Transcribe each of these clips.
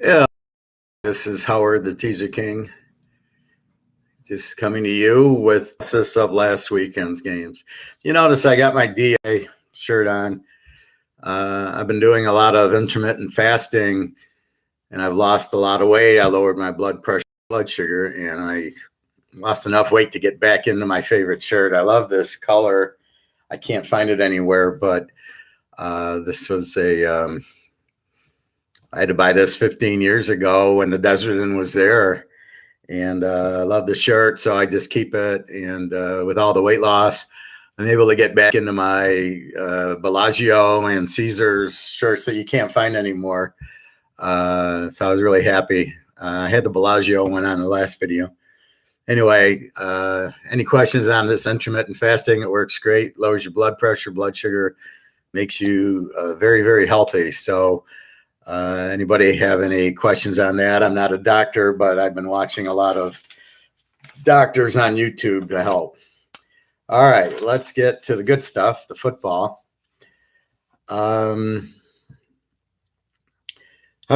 Yeah, this is Howard, the Teaser King, just coming to you with analysis of last weekend's games. You notice I got my DA shirt on. I've been doing a lot of intermittent fasting, and I've lost a lot of weight. I lowered my blood pressure, blood sugar, and I lost enough weight to get back into my favorite shirt. I love this color. I can't find it anywhere, but this was I had to buy this 15 years ago when the Desert Inn was there. And I love the shirt, so I just keep it. And with all the weight loss, I'm able to get back into my Bellagio and Caesars shirts that you can't find anymore. So I was really happy. I had the Bellagio one on the last video. Anyway, any questions on this intermittent fasting? It works great. Lowers your blood pressure, blood sugar, makes you very, very healthy. So anybody have any questions on that? I'm not a doctor, but I've been watching a lot of doctors on YouTube to help. All right, let's get to the good stuff, the football. How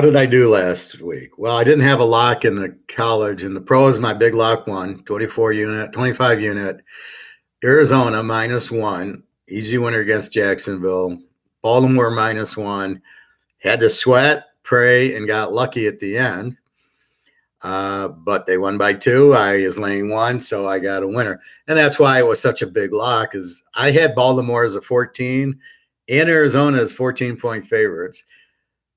did I do last week? Well, I didn't have a lock in the college. In the pros, my big lock won, 25 unit. Arizona -1, easy winner against Jacksonville. Baltimore -1. Had to sweat, pray, and got lucky at the end. But they won by 2. I was laying 1, so I got a winner. And that's why it was such a big lock, is I had Baltimore as a 14 and Arizona as 14-point favorites.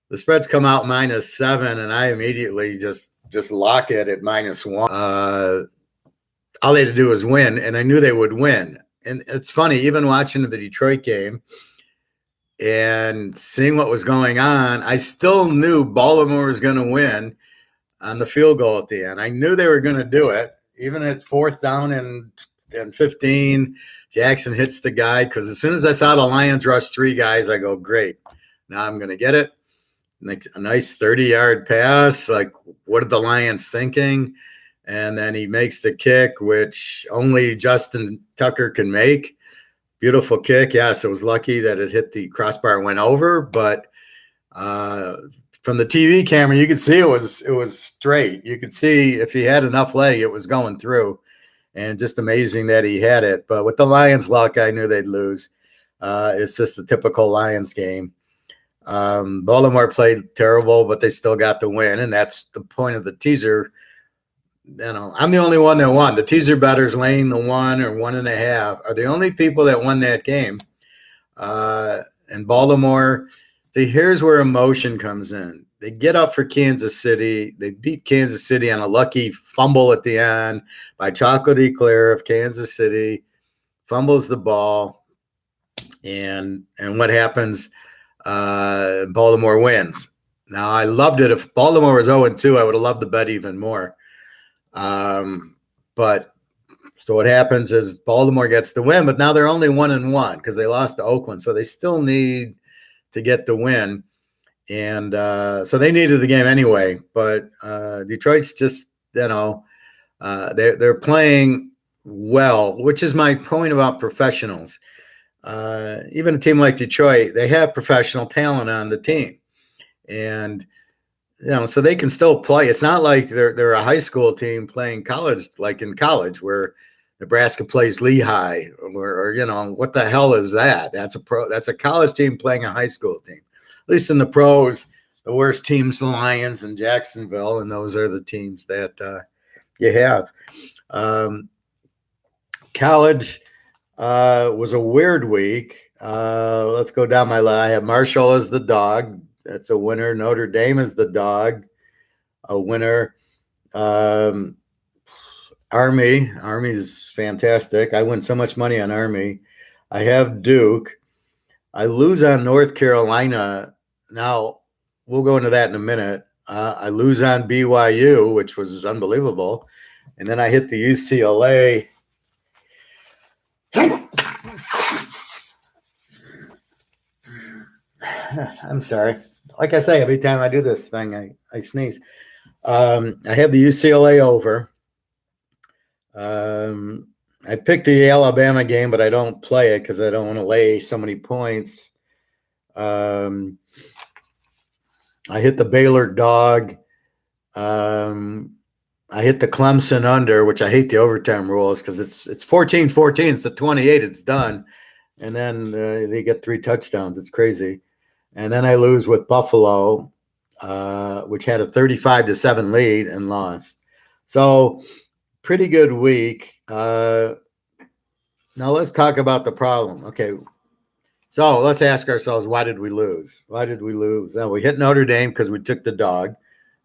The spreads come out -7, and I immediately just lock it at -1. All they had to do was win, and I knew they would win. And it's funny, even watching the Detroit game and seeing what was going on, I still knew Baltimore was going to win on the field goal at the end. I knew they were going to do it, even at 4th down and 15. Jackson hits the guy, because as soon as I saw the Lions rush 3 guys, I go, great, now I'm going to get it. A nice 30-yard pass. Like, what are the Lions thinking? And then he makes the kick, which only Justin Tucker can make. Beautiful kick. Yes, it was lucky that it hit the crossbar and went over, but from the TV camera, you could see it was straight. You could see if he had enough leg, it was going through, and just amazing that he had it. But with the Lions' luck, I knew they'd lose. It's just a typical Lions game. Baltimore played terrible, but they still got the win, and that's the point of the teaser. I'm the only one that won. The teaser bettors laying the 1 or 1.5 are the only people that won that game. And Baltimore, see, here's where emotion comes in. They get up for Kansas City. They beat Kansas City on a lucky fumble at the end by Chocolate Eclair of Kansas City. Fumbles the ball. And what happens? Baltimore wins. Now, I loved it. If Baltimore was 0-2, I would have loved the bet even more. But so what happens is Baltimore gets the win, but now they're only 1-1 because they lost to Oakland. So they still need to get the win. And so they needed the game anyway. But Detroit's just, they're playing well, which is my point about professionals. Even a team like Detroit, they have professional talent on the team. And so they can still play. It's not like they're a high school team playing college, like in college, where Nebraska plays Lehigh, or what the hell is that? That's a college team playing a high school team. At least in the pros, the worst teams, the Lions and Jacksonville, and those are the teams that you have. College was a weird week. Let's go down my line. I have Marshall as the dog. That's a winner. Notre Dame is the dog, a winner. Army is fantastic. I win so much money on Army. I have Duke. I lose on North Carolina. Now, we'll go into that in a minute. I lose on BYU, which was unbelievable. And then I hit the UCLA. I'm sorry. Like I say, every time I do this thing, I sneeze. I have the UCLA over. I picked the Alabama game, but I don't play it because I don't want to lay so many points. I hit the Baylor dog. I hit the Clemson under, which I hate the overtime rules because it's 14-14. It's a 28. It's done. And then they get 3 touchdowns. It's crazy. And then I lose with Buffalo, which had a 35-7 lead and lost. So pretty good week. Now let's talk about the problem. Okay. So let's ask ourselves, why did we lose? Why did we lose? Well, we hit Notre Dame because we took the dog.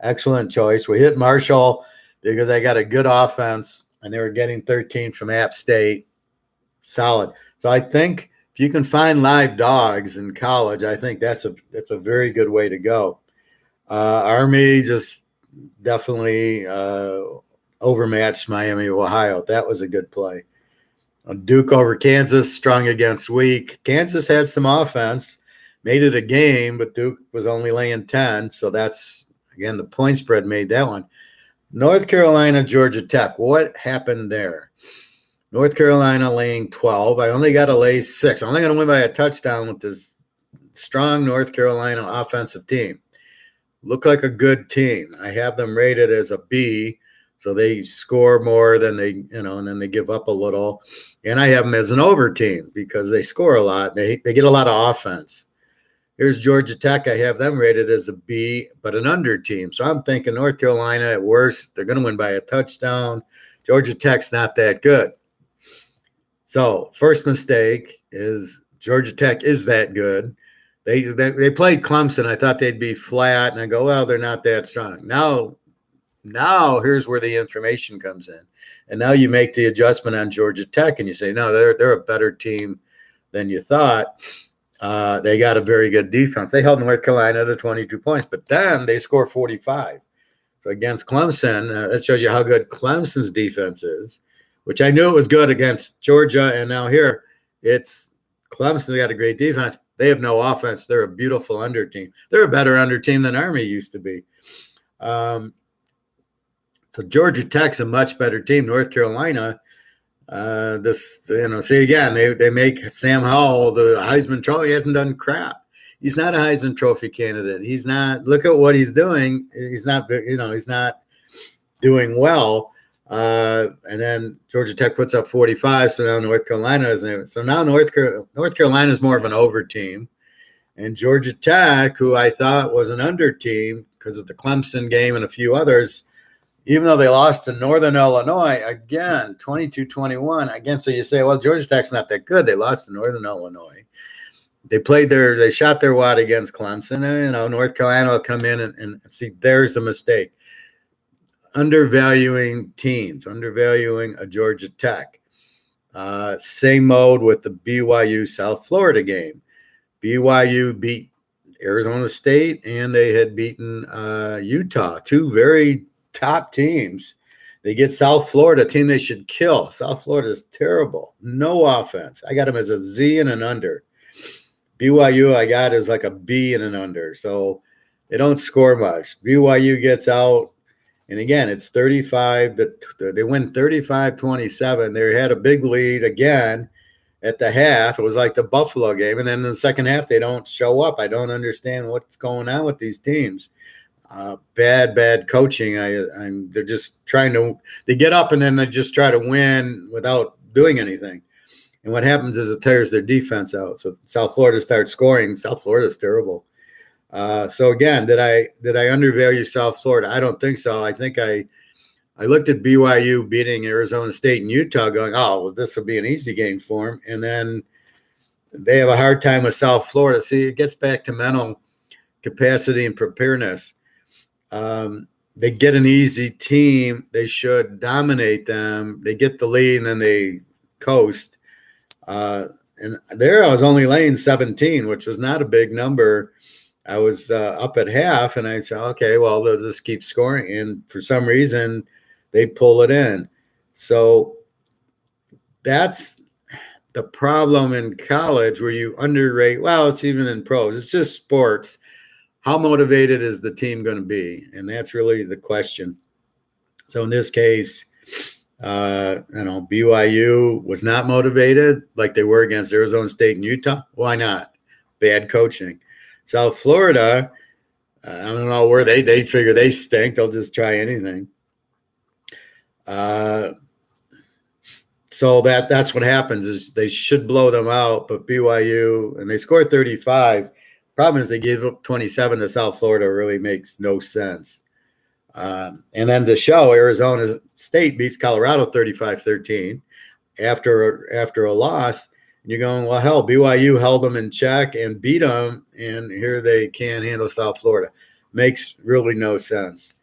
Excellent choice. We hit Marshall because they got a good offense and they were getting 13 from App State. Solid. So I think if you can find live dogs in college, I think that's a very good way to go. Army just definitely overmatched Miami of Ohio. That was a good play. Duke over Kansas, strong against weak. Kansas had some offense, made it a game, but Duke was only laying 10. So that's, again, the point spread made that one. North Carolina, Georgia Tech. What happened there? North Carolina laying 12. I only got to lay 6. I'm only going to win by a touchdown with this strong North Carolina offensive team. Look like a good team. I have them rated as a B, so they score more than they, and then they give up a little. And I have them as an over team because they score a lot. They get a lot of offense. Here's Georgia Tech. I have them rated as a B, but an under team. So I'm thinking North Carolina, at worst, they're going to win by a touchdown. Georgia Tech's not that good. So first mistake is Georgia Tech is that good. They played Clemson. I thought they'd be flat, and I go, well, they're not that strong. Now here's where the information comes in. And now you make the adjustment on Georgia Tech, and you say, no, they're a better team than you thought. They got a very good defense. They held North Carolina to 22 points, but then they score 45. So against Clemson, that shows you how good Clemson's defense is, which I knew it was good against Georgia. And now here it's Clemson got a great defense. They have no offense. They're a beautiful under team. They're a better under team than Army used to be. So Georgia Tech's a much better team. North Carolina, see again, they make Sam Howell the Heisman Trophy. He hasn't done crap. He's not a Heisman Trophy candidate. He's not. Look at what he's doing. He's not. He's not doing well. And then Georgia Tech puts up 45. So now North Carolina is there. So now North Carolina is more of an over team, and Georgia Tech, who I thought was an under team because of the Clemson game and a few others, even though they lost to Northern Illinois, again, 22-21. Again, so you say, well, Georgia Tech's not that good. They lost to Northern Illinois. They shot their wad against Clemson. And, North Carolina will come in and see, there's a mistake. Undervaluing teams, undervaluing a Georgia Tech. Same mode with the BYU South Florida game. BYU beat Arizona State, and they had beaten Utah, 2 very top teams. They get South Florida, a team they should kill. South Florida is terrible. No offense. I got them as a Z and an under. BYU I got is like a B and an under. So they don't score much. BYU gets out. And again, it's 35. They win 35-27. They had a big lead again at the half. It was like the Buffalo game. And then in the second half, they don't show up. I don't understand what's going on with these teams. Bad coaching. They're just they get up and then they just try to win without doing anything. And what happens is it tears their defense out. So South Florida starts scoring. South Florida is terrible. So again, did I undervalue South Florida? I don't think so. I think I looked at BYU beating Arizona State and Utah going, oh, well, this will be an easy game for them. And then they have a hard time with South Florida. See, it gets back to mental capacity and preparedness. They get an easy team. They should dominate them. They get the lead and then they coast. And there I was only laying 17, which was not a big number. I was up at half, and I said, okay, well, they'll just keep scoring. And for some reason, they pull it in. So that's the problem in college where you underrate. Well, it's even in pros. It's just sports. How motivated is the team going to be? And that's really the question. So in this case, BYU was not motivated like they were against Arizona State and Utah. Why not? Bad coaching. South Florida, I don't know where they figure they stink. They'll just try anything. So that's what happens is they should blow them out, but BYU and they scored 35. Problem is they gave up 27 to South Florida. Really makes no sense. And then to show, Arizona State beats Colorado 35-13 after a loss. And you're going, well, hell, BYU held them in check and beat them, and here they can't handle South Florida. Makes really no sense.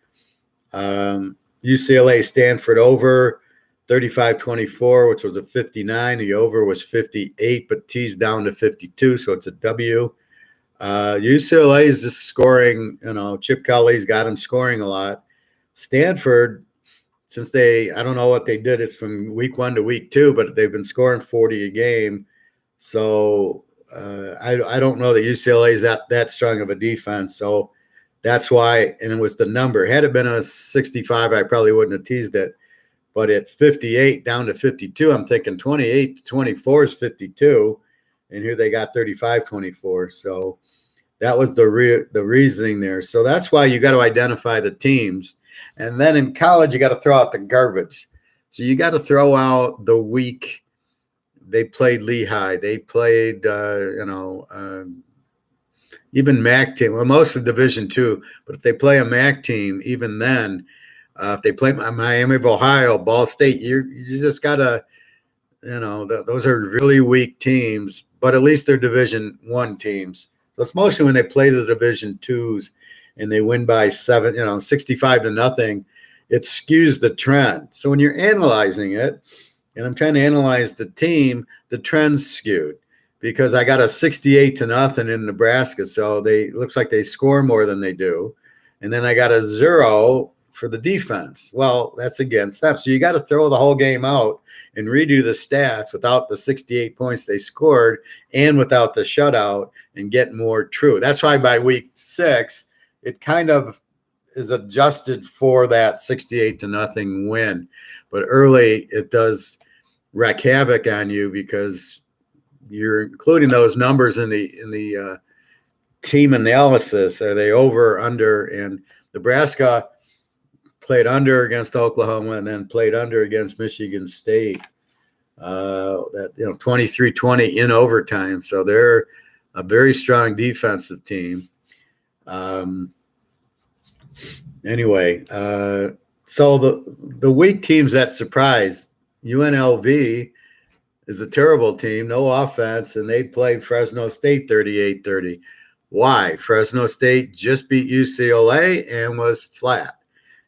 UCLA Stanford over 35-24, which was a 59. The over was 58, but teased down to 52, so it's a W. UCLA is just scoring, Chip Kelly's got them scoring a lot. Stanford, since I don't know what they did it from week 1 to week 2, but they've been scoring 40 a game. So I don't know that UCLA is that strong of a defense. So that's why, and it was the number. Had it been a 65, I probably wouldn't have teased it. But at 58 down to 52, I'm thinking 28-24 is 52. And here they got 35-24. So that was the reasoning there. So that's why you got to identify the teams. And then in college, you got to throw out the garbage. So you got to throw out the week. They played Lehigh. They played, even MAC team. Well, most of Division II. But if they play a MAC team, even then, if they play Miami of Ohio, Ball State, you just got to, those are really weak teams. But at least they're Division I teams. So it's mostly when they play the Division IIs and they win by 65-0, it skews the trend. So when you're analyzing it, and I'm trying to analyze the team, the trend's skewed because I got a 68-0 in Nebraska. So looks like they score more than they do. And then I got a 0 for the defense. Well, that's against them. So you got to throw the whole game out and redo the stats without the 68 points they scored and without the shutout and get more true. That's why by week 6, it kind of is adjusted for that 68-0 win. But early, it does wreak havoc on you because you're including those numbers in the team analysis. Are they over or under? And Nebraska played under against Oklahoma and then played under against Michigan State. 23-20 in overtime. So they're a very strong defensive team. Anyway, so the weak teams that surprised, UNLV is a terrible team, no offense, and they played Fresno State 38-30. Why? Fresno State just beat UCLA and was flat.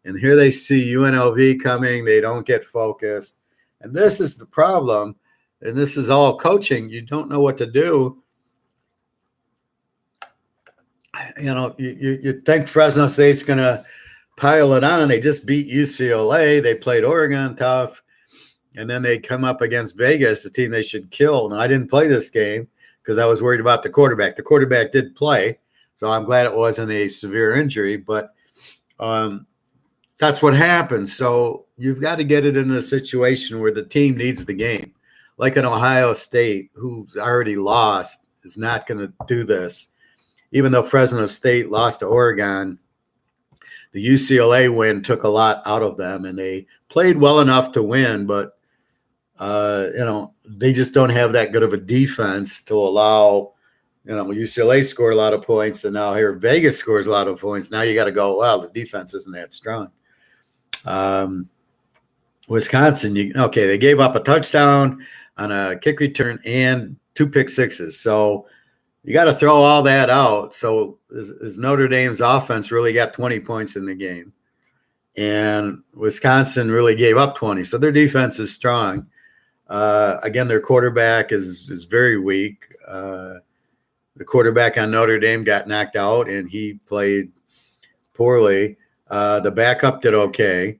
And here they see UNLV coming. They don't get focused. And this is the problem. And this is all coaching. You don't know what to do. You think Fresno State's going to pile it on. They just beat UCLA. They played Oregon tough. And then they come up against Vegas, the team they should kill. Now, I didn't play this game because I was worried about the quarterback. The quarterback did play. So I'm glad it wasn't a severe injury. But that's what happens. So you've got to get it in a situation where the team needs the game. Like an Ohio State, who's already lost, is not going to do this. Even though Fresno State lost to Oregon, the UCLA win took a lot out of them, and they played well enough to win, but they just don't have that good of a defense to allow. UCLA scored a lot of points, and now here Vegas scores a lot of points. Now you got to go, well, the defense isn't that strong. Wisconsin, they gave up a touchdown on a kick return and 2 pick sixes. So you got to throw all that out. So is Notre Dame's offense really got 20 points in the game? And Wisconsin really gave up 20. So their defense is strong. Again, their quarterback is very weak. The quarterback on Notre Dame got knocked out, and he played poorly. The backup did okay.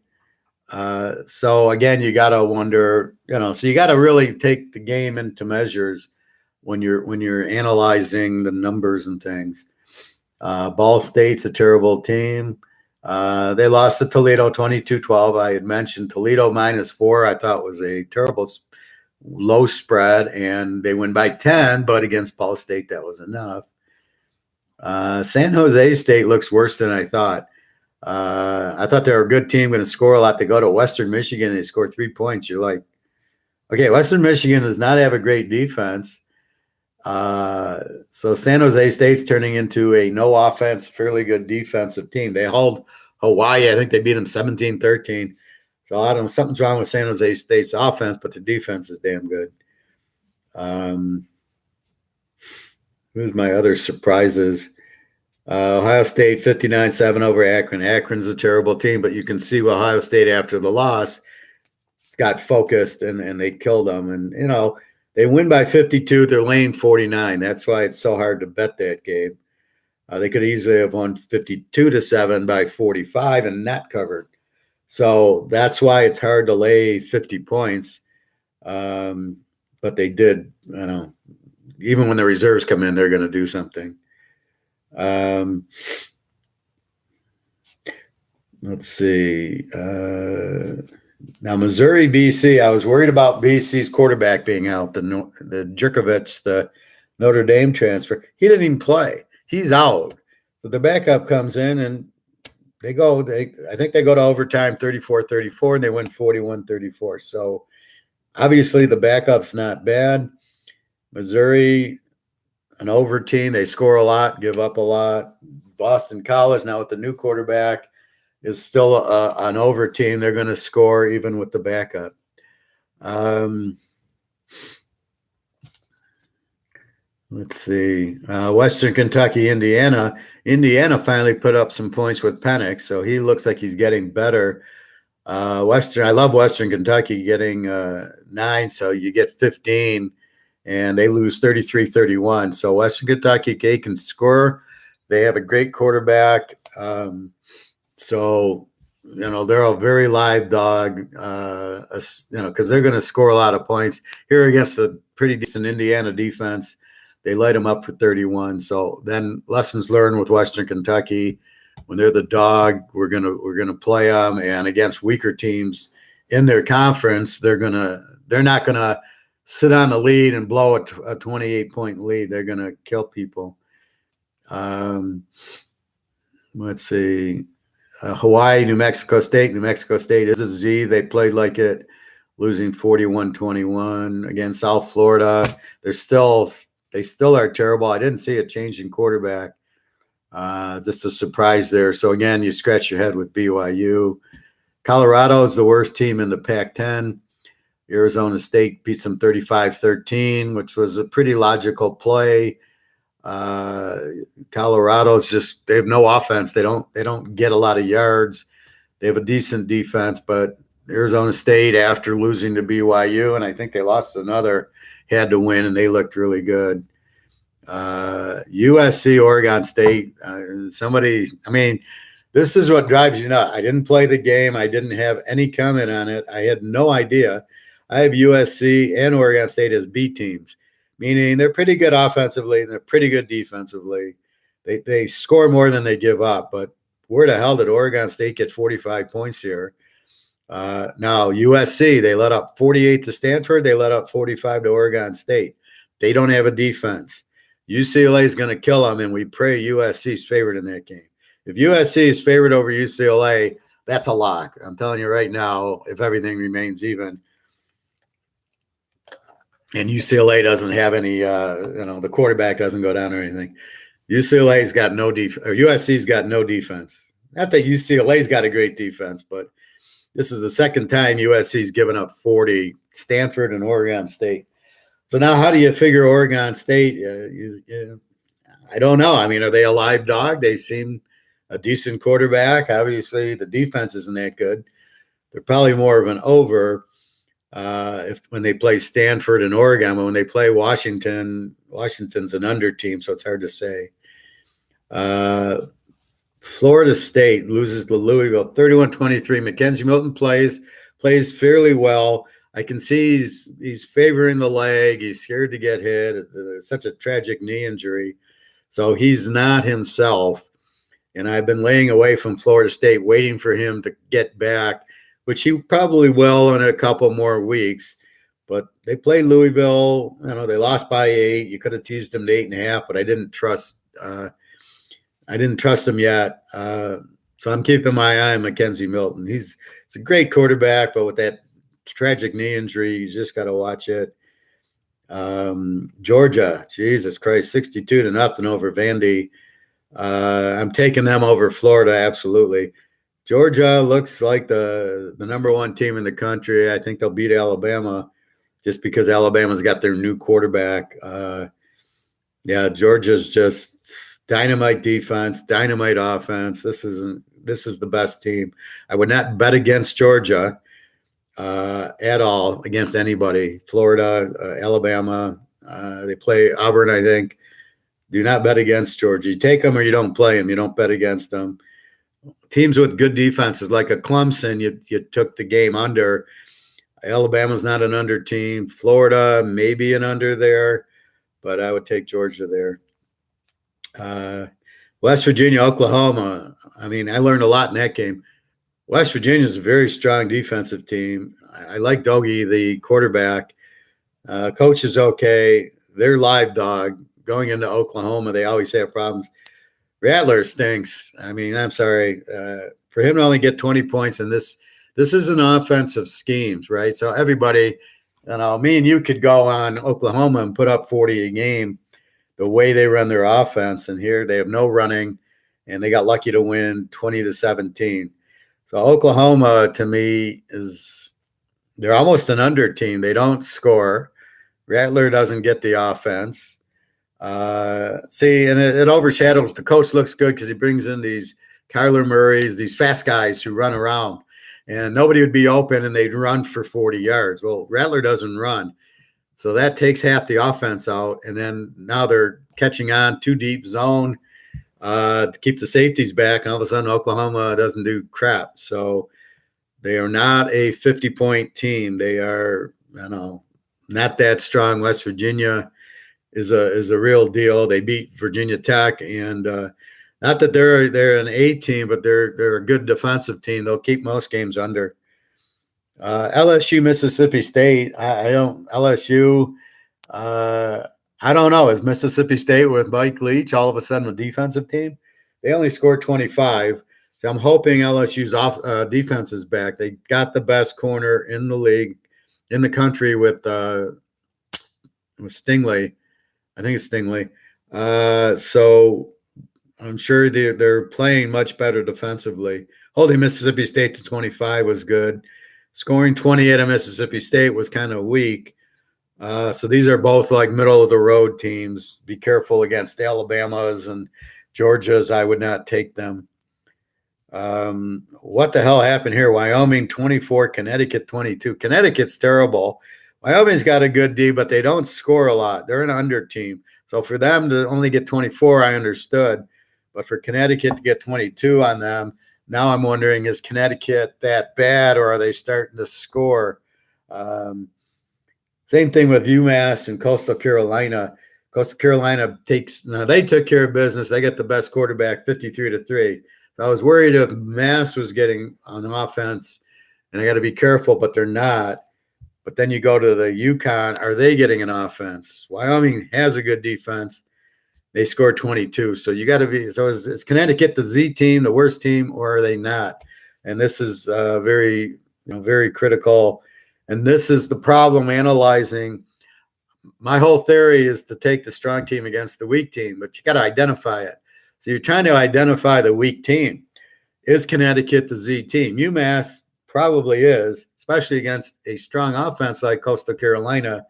So, again, you got to wonder, so you got to really take the game into measures when you're analyzing the numbers and things. Ball State's a terrible team. They lost to Toledo 22-12. I had mentioned Toledo -4. I thought was a terrible low spread, and they win by 10, but against Ball State, that was enough. San Jose State looks worse than I thought. I thought they were a good team, going to score a lot. They go to Western Michigan and they score 3 points. You're like, okay, Western Michigan does not have a great defense. So San Jose State's turning into a no offense, fairly good defensive team. They held Hawaii. I think they beat them 17-13. So I don't know, something's wrong with San Jose State's offense, but the defense is damn good. Who's my other surprises? Ohio State 59-7 over Akron. Akron's a terrible team, but you can see Ohio State after the loss got focused and they killed them. And, you know, they win by 52. They're laying 49. That's why it's so hard to bet that game. They could easily have won 52-7 by 45 and not covered. So that's why it's hard to lay 50 points. But they did, you know, even when the reserves come in, they're going to do something. Let's see. Now, Missouri, BC, I was worried about BC's quarterback being out, the Jerkovich, the Notre Dame transfer. He didn't even play. He's out. So the backup comes in and I think they go to overtime 34-34 and they win 41-34. So obviously the backup's not bad. Missouri, an over team. They score a lot, give up a lot. Boston College, now with the new quarterback, is still an over team. They're going to score even with the backup. Let's see. Western Kentucky, Indiana. Indiana finally put up some points with Penix, so he looks like he's getting better. I love Western Kentucky getting 9, so you get 15, and they lose 33-31. So Western Kentucky, they can score. They have a great quarterback. So, you know, they're a very live dog, you know, because they're going to score a lot of points. Here against a pretty decent Indiana defense, they light them up for 31. So then lessons learned with Western Kentucky. When they're the dog, we're gonna play them, and against weaker teams in their conference, they're not gonna sit on the lead and blow a 28-point lead. They're gonna kill people. Let's see. Hawaii, New Mexico State. New Mexico State is a Z. They played like it, losing 41-21 against South Florida. They still are terrible. I didn't see a change in quarterback. Just a surprise there. So again, you scratch your head with BYU. Colorado is the worst team in the Pac-10. Arizona State beats them 35-13, which was a pretty logical play. Colorado's they have no offense. They don't get a lot of yards. They have a decent defense, but Arizona State, after losing to BYU, and I think they lost another, had to win, and they looked really good. USC, Oregon State. This is what drives you nuts. I didn't play the game. I didn't have any comment on it. I had no idea. I have USC and Oregon State as B teams, meaning they're pretty good offensively and they're pretty good defensively. They score more than they give up, but where the hell did Oregon State get 45 points here? Now, USC, they let up 48 to Stanford. They let up 45 to Oregon State. They don't have a defense. UCLA is going to kill them, and we pray USC is favored in that game. If USC is favored over UCLA, that's a lock. I'm telling you right now, if everything remains even. And UCLA doesn't have any, the quarterback doesn't go down or anything. UCLA's got no defense, or USC's got no defense. Not that UCLA's got a great defense, but this is the second time USC's given up 40, Stanford and Oregon State. So now how do you figure Oregon State? I don't know. I mean, are they a live dog? They seem a decent quarterback. Obviously, the defense isn't that good. They're probably more of an over when they play Stanford and Oregon. But when they play Washington, Washington's an under team, so it's hard to say. Florida State loses to Louisville 31-23. Mackenzie Milton plays fairly well. I can see he's favoring the leg. He's scared to get hit. There's such a tragic knee injury. So he's not himself. And I've been laying away from Florida State, waiting for him to get back, which he probably will in a couple more weeks. But they played Louisville. They lost by 8. You could have teased them to 8.5, but I didn't trust I didn't trust him yet. So I'm keeping my eye on Mackenzie Milton. He's a great quarterback, but with that tragic knee injury, you just got to watch it. Georgia, Jesus Christ, 62-0 over Vandy. I'm taking them over Florida, absolutely. Georgia looks like the number one team in the country. I think they'll beat Alabama just because Alabama's got their new quarterback. Yeah, Georgia's just dynamite defense, dynamite offense. This is the best team. I would not bet against Georgia at all against anybody. Florida, Alabama, they play Auburn, I think. Do not bet against Georgia. You take them or you don't play them. You don't bet against them. Teams with good defenses like a Clemson, you took the game under. Alabama's not an under team. Florida, maybe an under there, but I would take Georgia there. West Virginia, Oklahoma. I mean, I learned a lot in that game. West Virginia is a very strong defensive team. I like Dogie, the quarterback. Coach is okay. They're live dog. Going into Oklahoma, they always have problems. Rattler stinks. I mean, I'm sorry. For him to only get 20 points in this is an offensive schemes, right? So everybody, me and you could go on Oklahoma and put up 40 a game the way they run their offense. And here they have no running, and they got lucky to win 20-17. So Oklahoma, to me, they're almost an under team. They don't score. Rattler doesn't get the offense. And it overshadows. The coach looks good because he brings in these Kyler Murrays, these fast guys who run around, and nobody would be open and they'd run for 40 yards. Well, Rattler doesn't run. So that takes half the offense out. And then now they're catching on too deep zone to keep the safeties back. And all of a sudden, Oklahoma doesn't do crap. So they are not a 50-point team. They are, not that strong. West Virginia is a real deal. They beat Virginia Tech, and not that they're an A team, but they're a good defensive team. They'll keep most games under. LSU, Mississippi State. LSU. I don't know. Is Mississippi State with Mike Leach all of a sudden a defensive team? They only scored 25. So I'm hoping LSU's defense is back. They got the best corner in the league, in the country with Stingley. I think it's Stingley. So I'm sure they're playing much better defensively. Holding Mississippi State to 25 was good. Scoring 28 at Mississippi State was kind of weak. So these are both like middle of the road teams. Be careful against Alabama's and Georgia's. I would not take them. What the hell happened here? Wyoming 24, Connecticut 22. Connecticut's terrible. Wyoming's got a good D, but they don't score a lot. They're an under team. So for them to only get 24, I understood. But for Connecticut to get 22 on them, now I'm wondering, is Connecticut that bad, or are they starting to score? Same thing with UMass and Coastal Carolina. Coastal Carolina they took care of business. They got the best quarterback, 53-3. So I was worried if Mass was getting on offense, and I got to be careful, but they're not. But then you go to the UConn. Are they getting an offense? Wyoming has a good defense. They scored 22. So you got to be – so is Connecticut the Z team, the worst team, or are they not? And this is very critical. And this is the problem analyzing. My whole theory is to take the strong team against the weak team, but you got to identify it. So you're trying to identify the weak team. Is Connecticut the Z team? UMass probably is, especially against a strong offense like Coastal Carolina.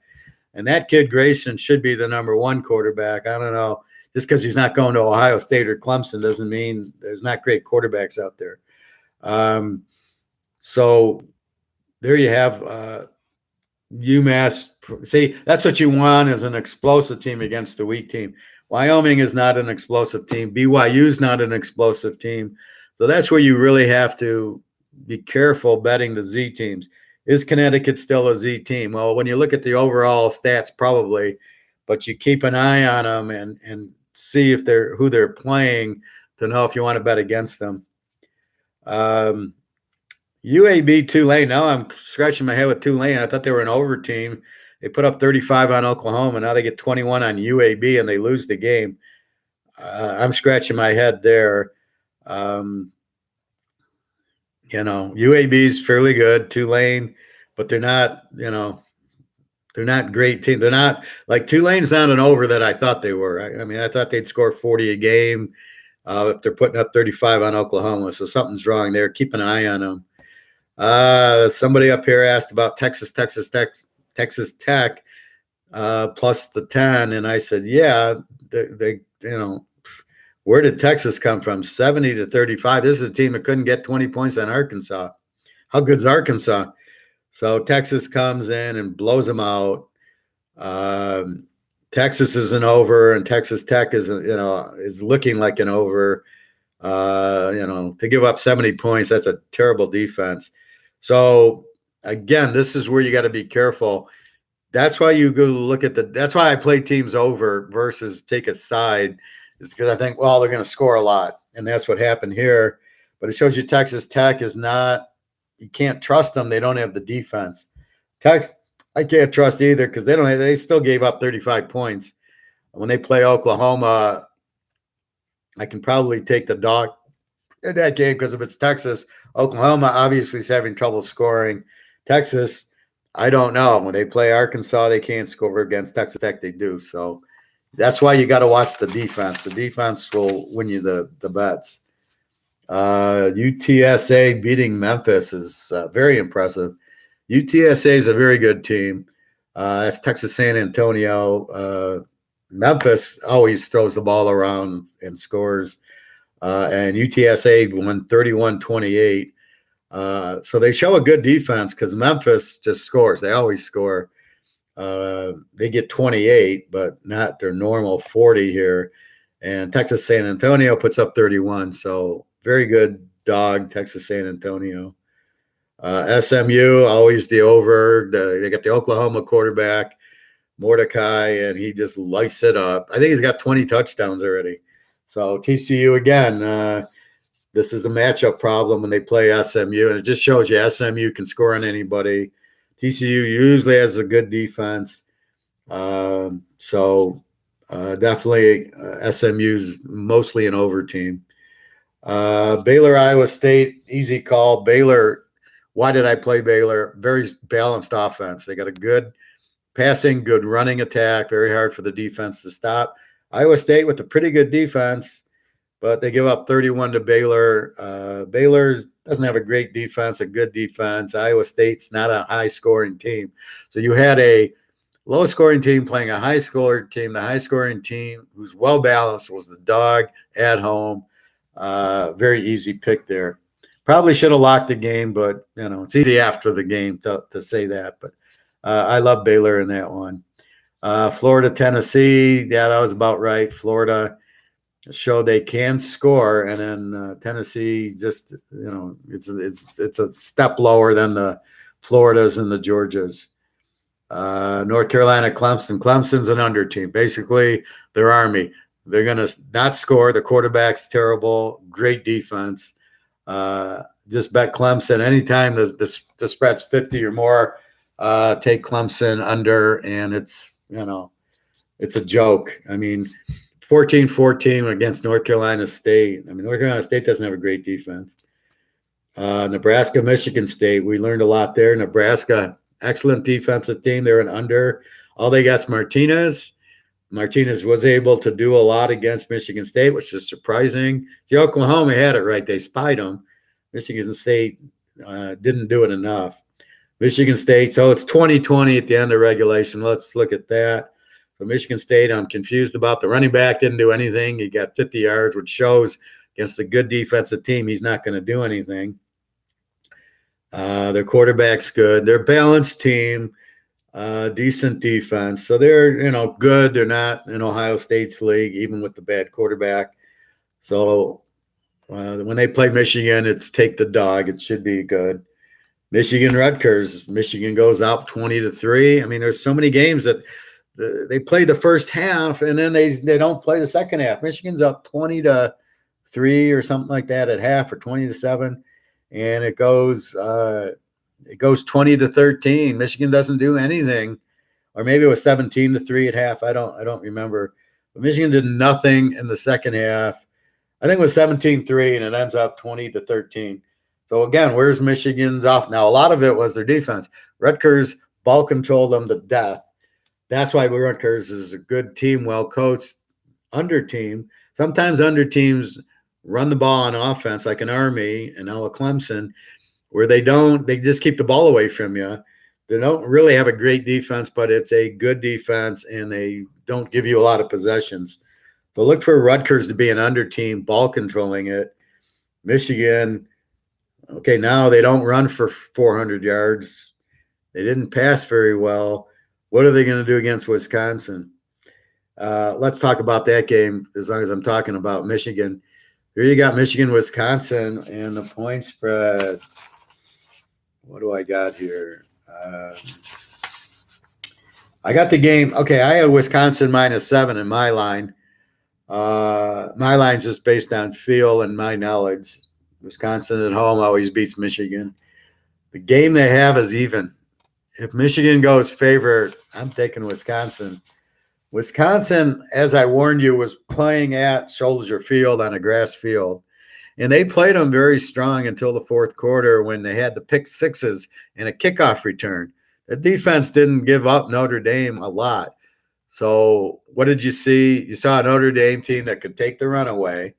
And that kid Grayson should be the number one quarterback. I don't know. Just because he's not going to Ohio State or Clemson doesn't mean there's not great quarterbacks out there. So there you have UMass. See, that's what you want, is an explosive team against the weak team. Wyoming is not an explosive team. BYU's not an explosive team. So that's where you really have to be careful betting the Z teams. Is Connecticut still a Z team? Well, when you look at the overall stats, probably, but you keep an eye on them and see if who they're playing to know if you want to bet against them. UAB Tulane. Now I'm scratching my head with Tulane. I thought they were an over team. They put up 35 on Oklahoma. Now they get 21 on UAB and they lose the game. I'm scratching my head there. Um, UAB's fairly good, Tulane, but they're not great team. They're not like Tulane's not an over that I thought they were. I mean, I thought they'd score 40 a game if they're putting up 35 on Oklahoma. So something's wrong there. Keep an eye on them. Somebody up here asked about Texas Tech plus the 10, and I said, yeah, they where did Texas come from? 70 to 35. This is a team that couldn't get 20 points on Arkansas. How good's Arkansas? So Texas comes in and blows them out. Texas is an over, and Texas Tech is looking like an over. To give up 70 points, that's a terrible defense. So again, this is where you got to be careful. That's why you go look at that's why I play teams over versus take a side, is because I think, well, they're going to score a lot. And that's what happened here. But it shows you Texas Tech is not, you can't trust them. They don't have the defense. Texas, I can't trust either because they still gave up 35 points. When they play Oklahoma, I can probably take the dog in that game because if it's Texas, Oklahoma obviously is having trouble scoring. Texas, I don't know. When they play Arkansas, they can't score. Against Texas Tech, they do. So that's why you got to watch the defense. The defense will win you the bets. UTSA beating Memphis is very impressive. UTSA is a very good team. That's Texas San Antonio. Memphis always throws the ball around and scores. And UTSA won 31-28. So they show a good defense because Memphis just scores. They always score. They get 28, but not their normal 40 here. And Texas San Antonio puts up 31. So very good dog, Texas San Antonio. SMU, always the over. They got the Oklahoma quarterback, Mordecai, and he just lights it up. I think he's got 20 touchdowns already. So TCU, again, this is a matchup problem when they play SMU, and it just shows you SMU can score on anybody. TCU usually has a good defense. Definitely SMU's mostly an over team. Baylor, Iowa State, easy call. Baylor, why did I play Baylor? Very balanced offense. They got a good passing, good running attack, very hard for the defense to stop. Iowa State with a pretty good defense, but they give up 31 to Baylor. Baylor doesn't have a great defense, a good defense. Iowa State's not a high-scoring team. So you had a low-scoring team playing a high-scoring team. The high-scoring team, who's well-balanced, was the dog at home. Very easy pick there. Probably should have locked the game, but, it's easy after the game to say that. But I love Baylor in that one. Florida, Tennessee, yeah, that was about right. Florida showed they can score, and then Tennessee just, it's a step lower than the Floridas and the Georgias. North Carolina, Clemson. Clemson's an under team. Basically, their Army. They're going to not score. The quarterback's terrible. Great defense. Just bet Clemson. Anytime the spread's 50 or more, take Clemson under, and it's a joke. I mean, 14-14 against North Carolina State. I mean, North Carolina State doesn't have a great defense. Nebraska, Michigan State. We learned a lot there. Nebraska, excellent defensive team. They're an under. All they got is Martinez. Martinez was able to do a lot against Michigan State, which is surprising. The Oklahoma had it right. They spied them. Michigan State didn't do it enough. Michigan State, so it's 20-20 at the end of regulation. Let's look at that. For Michigan State, I'm confused about the running back. Didn't do anything. He got 50 yards, which shows against a good defensive team, he's not going to do anything. Their quarterback's good. They're a balanced team, decent defense. So they're, good. They're not in Ohio State's league, even with the bad quarterback. So when they play Michigan, it's take the dog. It should be good. Michigan, Rutgers. Michigan goes up 20-3. I mean, there's so many games that they play the first half and then they don't play the second half. Michigan's up 20-3 or something like that at half, or 20-7, and it goes 20-13. Michigan doesn't do anything, or maybe it was 17-3 at half. I don't remember, Michigan did nothing in the second half. I think it was 17-3, and it ends up 20-13. So, again, where's Michigan's off? Now, a lot of it was their defense. Rutgers ball controlled them to death. That's why Rutgers is a good team, well-coached, under team. Sometimes under teams run the ball on offense like an Army and now a Clemson, where they just keep the ball away from you. They don't really have a great defense, but it's a good defense, and they don't give you a lot of possessions. So look for Rutgers to be an under team, ball controlling it. Michigan, okay, now they don't run for 400 yards. They didn't pass very well. What are they going to do against Wisconsin? Let's talk about that game as long as I'm talking about Michigan. Here you got Michigan, Wisconsin, and the point spread. What do I got here? I got the game. Okay, I had Wisconsin -7 in my line. My line's just based on feel and my knowledge. Wisconsin at home always beats Michigan. The game they have is even. If Michigan goes favorite, I'm taking Wisconsin. Wisconsin, as I warned you, was playing at Soldier Field on a grass field. And they played them very strong until the fourth quarter when they had the pick sixes and a kickoff return. The defense didn't give up Notre Dame a lot. So what did you see? You saw a Notre Dame team that could take the run away.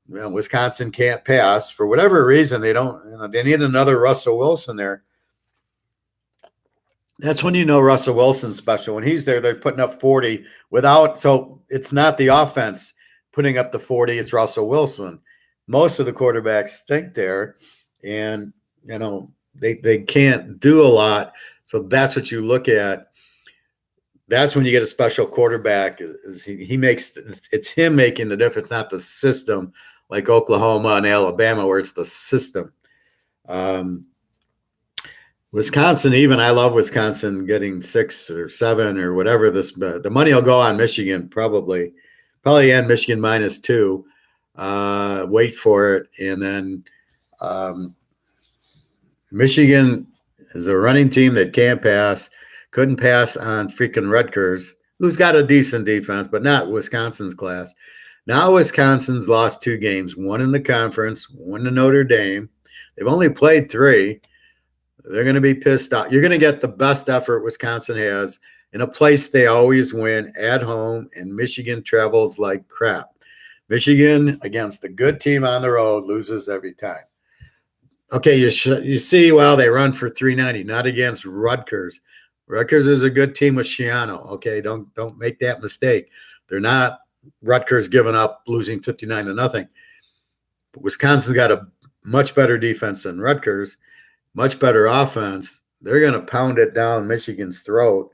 Wisconsin can't pass. For whatever reason, they don't. They need another Russell Wilson there. That's when you know Russell Wilson's special. When he's there, they're putting up 40 without. So it's not the offense putting up the 40. It's Russell Wilson. Most of the quarterbacks think there, and they can't do a lot. So that's what you look at. That's when you get a special quarterback. He makes it's him making the difference, not the system, like Oklahoma and Alabama, where it's the system. Wisconsin, even I love Wisconsin getting 6 or 7 or whatever this. The money will go on Michigan probably end Michigan -2. Wait for it, and then Michigan is a running team that can't pass. Couldn't pass on freaking Rutgers, who's got a decent defense, but not Wisconsin's class. Now Wisconsin's lost 2 games, one in the conference, one to Notre Dame. They've only played 3. They're going to be pissed off. You're going to get the best effort Wisconsin has in a place they always win at home, and Michigan travels like crap. Michigan, against a good team on the road, loses every time. Okay, you see, well, they run for 390, not against Rutgers. Rutgers is a good team with Shiano. Okay, don't make that mistake. They're not Rutgers giving up, losing 59-0. But Wisconsin's got a much better defense than Rutgers, much better offense. They're going to pound it down Michigan's throat.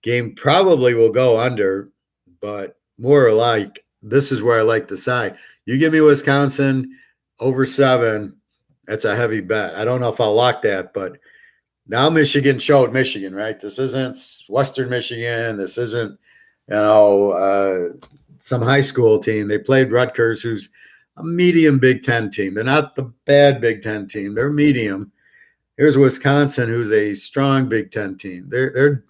Game probably will go under, but more like this is where I like the side. You give me Wisconsin over 7, that's a heavy bet. I don't know if I'll lock that, but now Michigan showed Michigan, right? This isn't Western Michigan. This isn't, some high school team. They played Rutgers, who's a medium Big Ten team. They're not the bad Big Ten team. They're medium. Here's Wisconsin, who's a strong Big Ten team. They're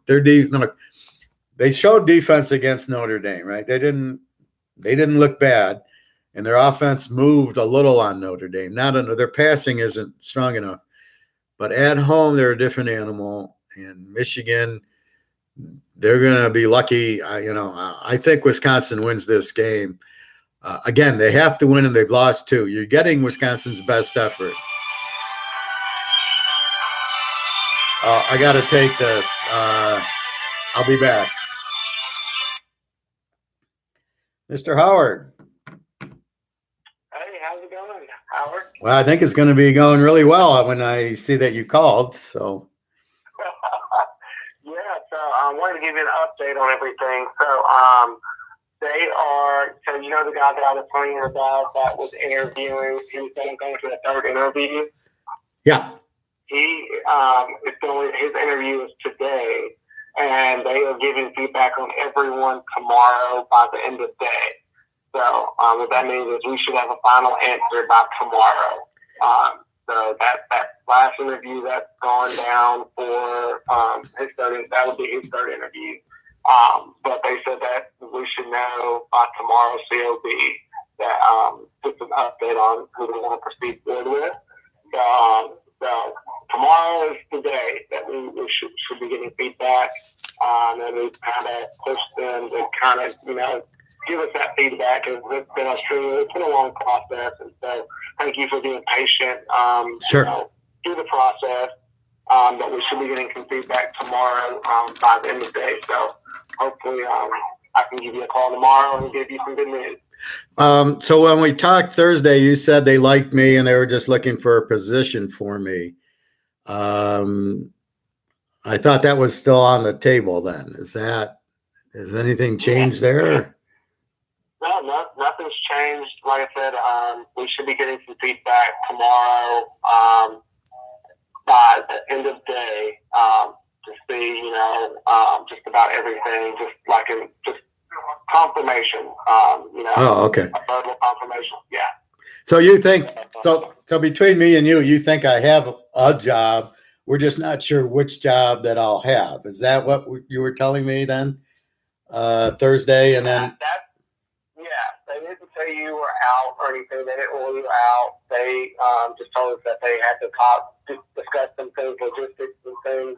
they showed defense against Notre Dame, right? They didn't look bad, and their offense moved a little on Notre Dame. Their passing isn't strong enough, but at home they're a different animal. And Michigan, they're going to be lucky. I think Wisconsin wins this game. Again, they have to win, and they've lost 2. You're getting Wisconsin's best effort. I got to take this. I'll be back. Mr. Howard. Hey, how's it going, Howard? Well, I think it's going to be going really well when I see that you called. So. Yeah, so I wanted to give you an update on everything. So the guy that I was telling you about that was interviewing, he was going to the 3rd interview? Yeah. His interview is today, and they are giving feedback on everyone tomorrow by the end of the day. So what that means is we should have a final answer by tomorrow. So that last interview that's gone down for his third, that would be his 3rd interview. But they said that we should know by tomorrow's COB that just an update on who they want to proceed forward with. So tomorrow is the day that we should be getting feedback. And then we kind of push them to kind of, give us that feedback. It's been a long process. And so thank you for being patient. Sure. Through the process. But we should be getting some feedback tomorrow by the end of the day. So hopefully I can give you a call tomorrow and give you some good news. So when we talked Thursday, you said they liked me and they were just looking for a position for me. I thought that was still on the table then. Has anything changed there? No, nothing's changed. Like I said, we should be getting some feedback tomorrow by the end of the day to see, just about everything, just confirmation, Oh, okay. a verbal confirmation. Yeah. So you think, so between me and you think I have a job. We're just not sure which job that I'll have. Is that what you were telling me then? Thursday and then? They didn't say you were out or anything. They didn't rule you out. They just told us that they had to discuss some things, logistics and things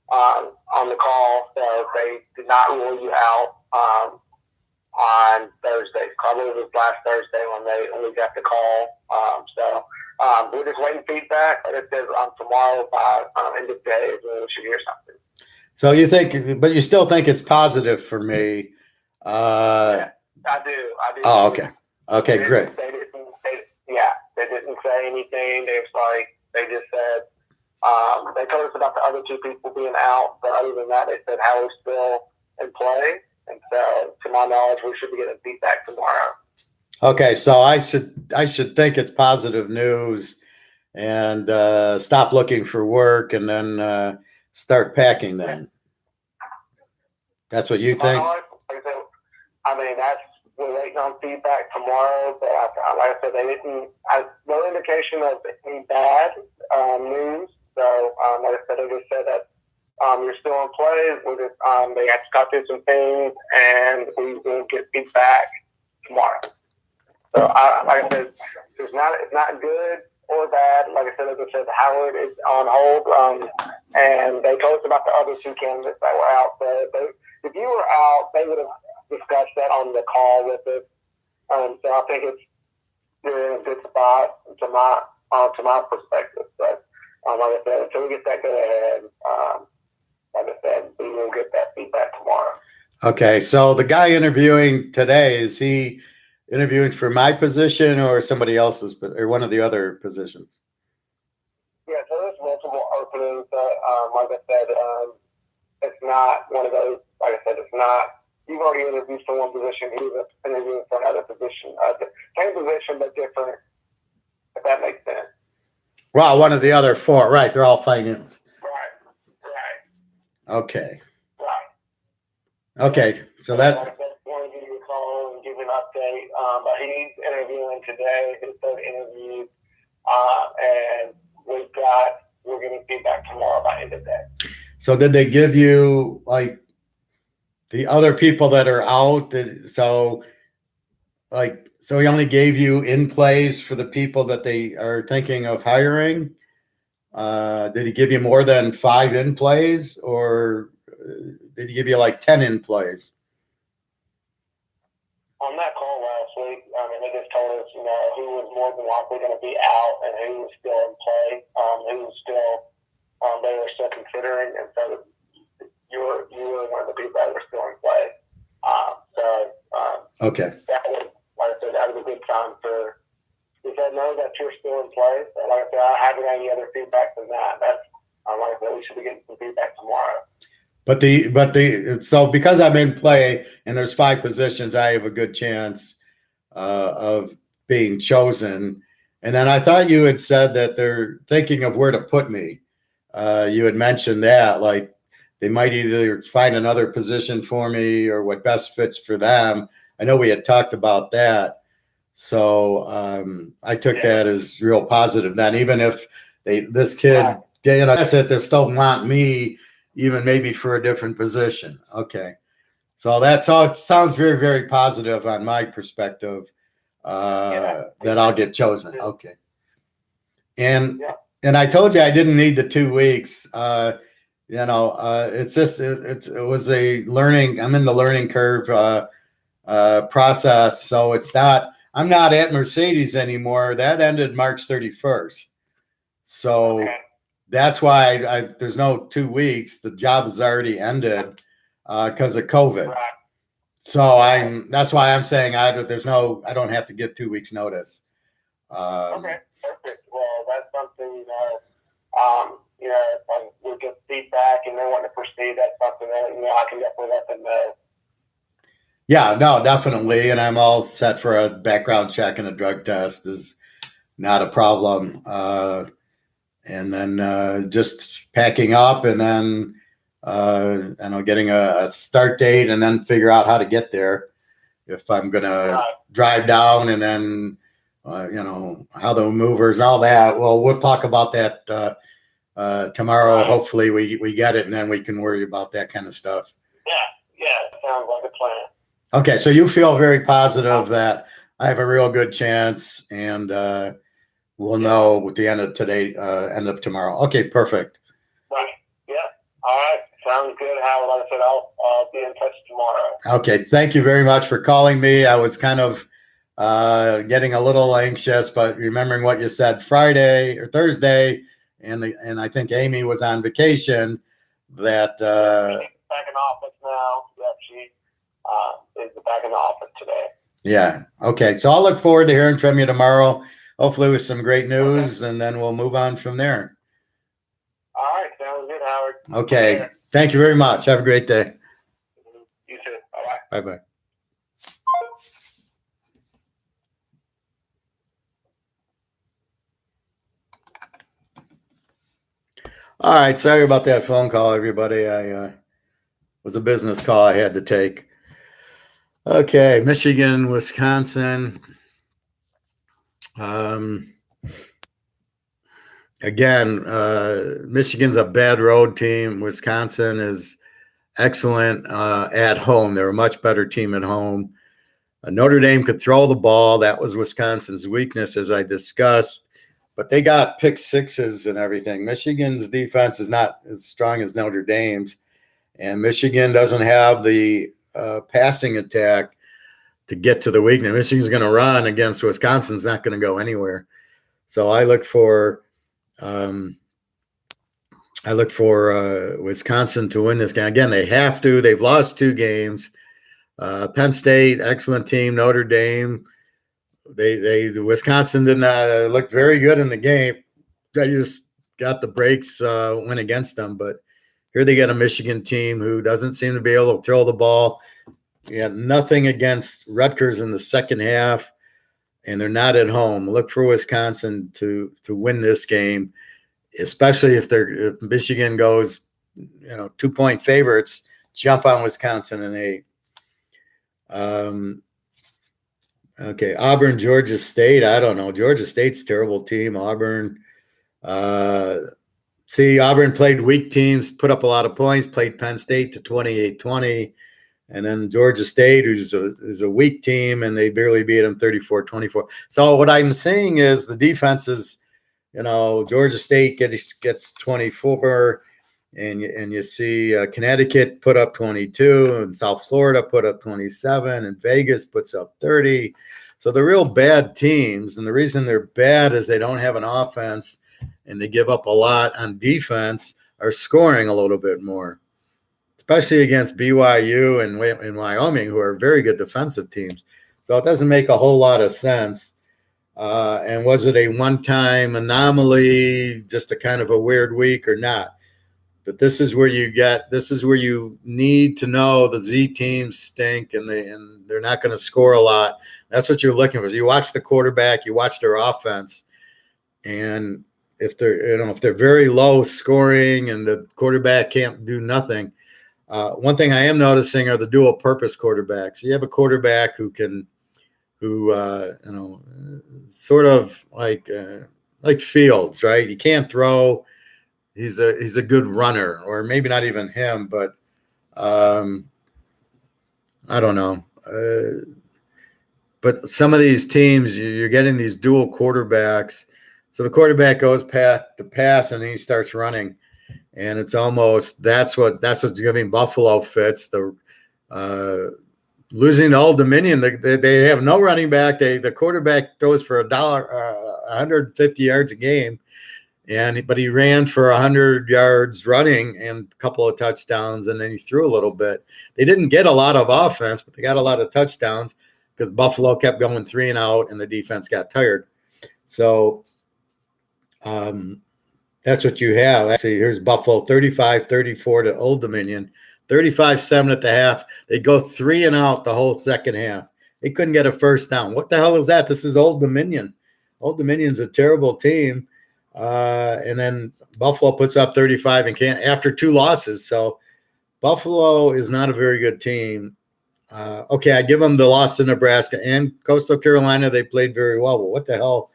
on the call. So they did not rule you out on Thursday. Probably it was last Thursday when we got the call. We're just waiting feedback. Like I said, tomorrow by end of day is when we should hear something. So you think, but you still think it's positive for me? Yes, I do. Oh, okay. Okay, great. They didn't say anything. They just said, they told us about the other two people being out, but other than that, they said Howard's still in play. And so, to my knowledge, we should be getting feedback tomorrow. Okay, so I should think it's positive news and stop looking for work and then start packing then. That's what you think? We're waiting on feedback tomorrow, but like I said, they didn't, no indication of any bad news. So, like I said, they just said that you're still in play. They have to cut through some things, and we will get feedback tomorrow. So, like I said, it's not good or bad. Like I said, Howard is on hold, and they told us about the other two candidates that were out. So, if you were out, they would have discussed that on the call with us. So I think you're in a good spot to my perspective. But like I said, until we get that go ahead, like I said, we will get that feedback tomorrow. Okay, so the guy interviewing today, is he interviewing for my position or somebody else's, or one of the other positions? Yeah, so there's multiple openings. Like I said, it's not one of those. Like I said, it's not. You've already interviewed for one position. He was interviewing for another position. Same position, but different, if that makes sense. Well, one of the other four. Right. They're all finance. Right. Okay. Right. Okay. So that. I want to give you a call and give you an update. But he's interviewing today, his third interview. And we're getting feedback tomorrow by end of day. So did they give you, like, the other people that are out? So he only gave you in plays for the people that they are thinking of hiring? Did he give you more than 5 in plays, or did he give you like 10 in plays? On that call last week, they just told us, who was more than likely going to be out and who was still in play, who was still, they were still considering, and so you were one of the people that were still in play. Okay. That was, like I said, that was a good sign for. He said, "No, that you're still in play." So, like I said, I haven't had any other feedback than that. That's like I said, we should be getting some feedback tomorrow. So because I'm in play and there's 5 positions, I have a good chance of being chosen. And then I thought you had said that they're thinking of where to put me. You had mentioned that, like, they might either find another position for me or what best fits for them. I know we had talked about that. So I took that as real positive then, even if this kid, I said they still want me, even maybe for a different position. Okay. So that's all. It sounds very, very positive on my perspective that I'll get chosen. Okay. And I told you I didn't need the 2 weeks. It's just it was a learning. I'm in the learning curve process, so it's not. I'm not at Mercedes anymore. That ended March 31st. So that's why there's no 2 weeks. The job has already ended because of COVID. Right. So that's why I'm saying I don't have to give 2 weeks notice. Okay, perfect. Well, that's something, if we get feedback and they want to proceed, that's something that, I can definitely let them know. Yeah, no, definitely. And I'm all set for a background check and a drug test is not a problem. And then just packing up and then, getting a start date and then figure out how to get there. If I'm going to drive down and then, how the movers and all that. Well, we'll talk about that tomorrow. Right. Hopefully we get it and then we can worry about that kind of stuff. Yeah, sounds like a plan. Okay, so you feel very positive that I have a real good chance and we'll know at the end of end of tomorrow. Okay, perfect. Right. Yeah. All right. Sounds good, Howard. Like I said, I'll be in touch tomorrow. Okay. Thank you very much for calling me. I was kind of getting a little anxious, but remembering what you said Friday or Thursday, and I think Amy was on vacation. That back in office now. Yep, she is back in the office today. Yeah. Okay. So I'll look forward to hearing from you tomorrow. Hopefully with some great news, and then we'll move on from there. All right. Sounds good, Howard. Okay. Thank you very much. Have a great day. You too. Bye-bye. Bye-bye. All right. Sorry about that phone call, everybody. I was a business call I had to take. Okay. Michigan, Wisconsin. Again, Michigan's a bad road team. Wisconsin is excellent at home. They're a much better team at home. Notre Dame could throw the ball. That was Wisconsin's weakness, as I discussed. But they got pick sixes and everything. Michigan's defense is not as strong as Notre Dame's. And Michigan doesn't have the passing attack to get to the weakness. Michigan's going to run against Wisconsin's not going to go anywhere. So I look for Wisconsin to win this game. Again, they have to. They've lost 2 games. Penn State, excellent team. Notre Dame, the Wisconsin didn't look very good in the game. They just got the breaks, went against them. But here they get a Michigan team who doesn't seem to be able to throw the ball. You had nothing against Rutgers in the second half, and they're not at home. Look for Wisconsin to win this game, especially if Michigan goes, 2-point favorites, jump on Wisconsin in 8. Okay, Auburn, Georgia State. I don't know. Georgia State's a terrible team. Auburn. Auburn played weak teams, put up a lot of points, played Penn State to 28-20. And then Georgia State, who's a weak team, and they barely beat them 34-24. So what I'm saying is the defense is, Georgia State gets 24, and you see Connecticut put up 22, and South Florida put up 27, and Vegas puts up 30. So the real bad teams, and the reason they're bad is they don't have an offense, and they give up a lot on defense, are scoring a little bit more. Especially against BYU and Wyoming, who are very good defensive teams. So it doesn't make a whole lot of sense. And was it a one-time anomaly, just a kind of a weird week or not? But this is where you need to know the Z teams stink and they're not going to score a lot. That's what you're looking for. So you watch the quarterback, you watch their offense, and if they're very low scoring and the quarterback can't do nothing. One thing I am noticing are the dual purpose quarterbacks. You have a quarterback who sort of like Fields, right? He can't throw. He's a good runner, or maybe not even him, but I don't know. But some of these teams, you're getting these dual quarterbacks. So the quarterback goes past the pass and then he starts running. And it's almost that's what's giving Buffalo fits. The losing to Old Dominion, they have no running back. The quarterback throws for 150 yards a game, but he ran for 100 yards running and a couple of touchdowns, and then he threw a little bit. They didn't get a lot of offense, but they got a lot of touchdowns because Buffalo kept going 3 and out, and the defense got tired. So that's what you have. Actually, here's Buffalo 35-34 to Old Dominion, 35-7 at the half. They go 3 and out the whole second half. They couldn't get a first down. What the hell is that? This is Old Dominion. Old Dominion's a terrible team. And then Buffalo puts up 35 and can't after 2 losses. So Buffalo is not a very good team. Okay, I give them the loss to Nebraska and Coastal Carolina. They played very well. But what the hell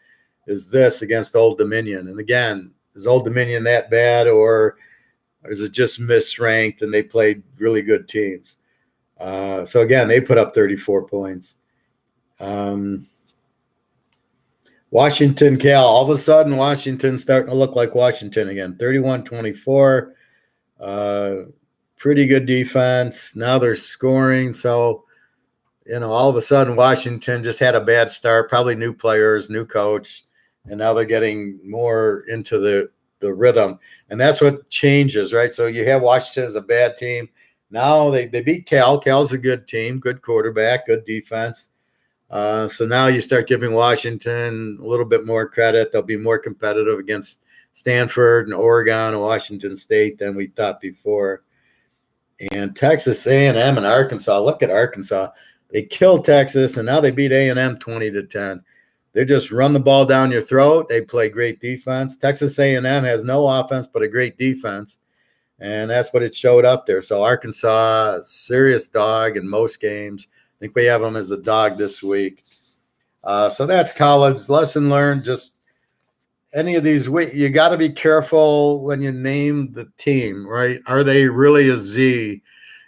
is this against Old Dominion? And again, is Old Dominion that bad, or is it just misranked and they played really good teams? So again, they put up 34 points. Washington, Cal. All of a sudden, Washington's starting to look like Washington again. 31-24. Pretty good defense. Now they're scoring. So, all of a sudden, Washington just had a bad start. Probably new players, new coach. And now they're getting more into the rhythm. And that's what changes, right? So you have Washington as a bad team. Now they beat Cal. Cal's a good team, good quarterback, good defense. So now you start giving Washington a little bit more credit. They'll be more competitive against Stanford and Oregon and Washington State than we thought before. And Texas A&M and Arkansas. Look at Arkansas. They killed Texas, and now they beat A&M 20-10. They just run the ball down your throat. They play great defense. Texas A&M has no offense but a great defense, and that's what it showed up there. So Arkansas, serious dog in most games. I think we have them as a dog this week. So that's college. Lesson learned, just any of these, you got to be careful when you name the team, right? Are they really a Z?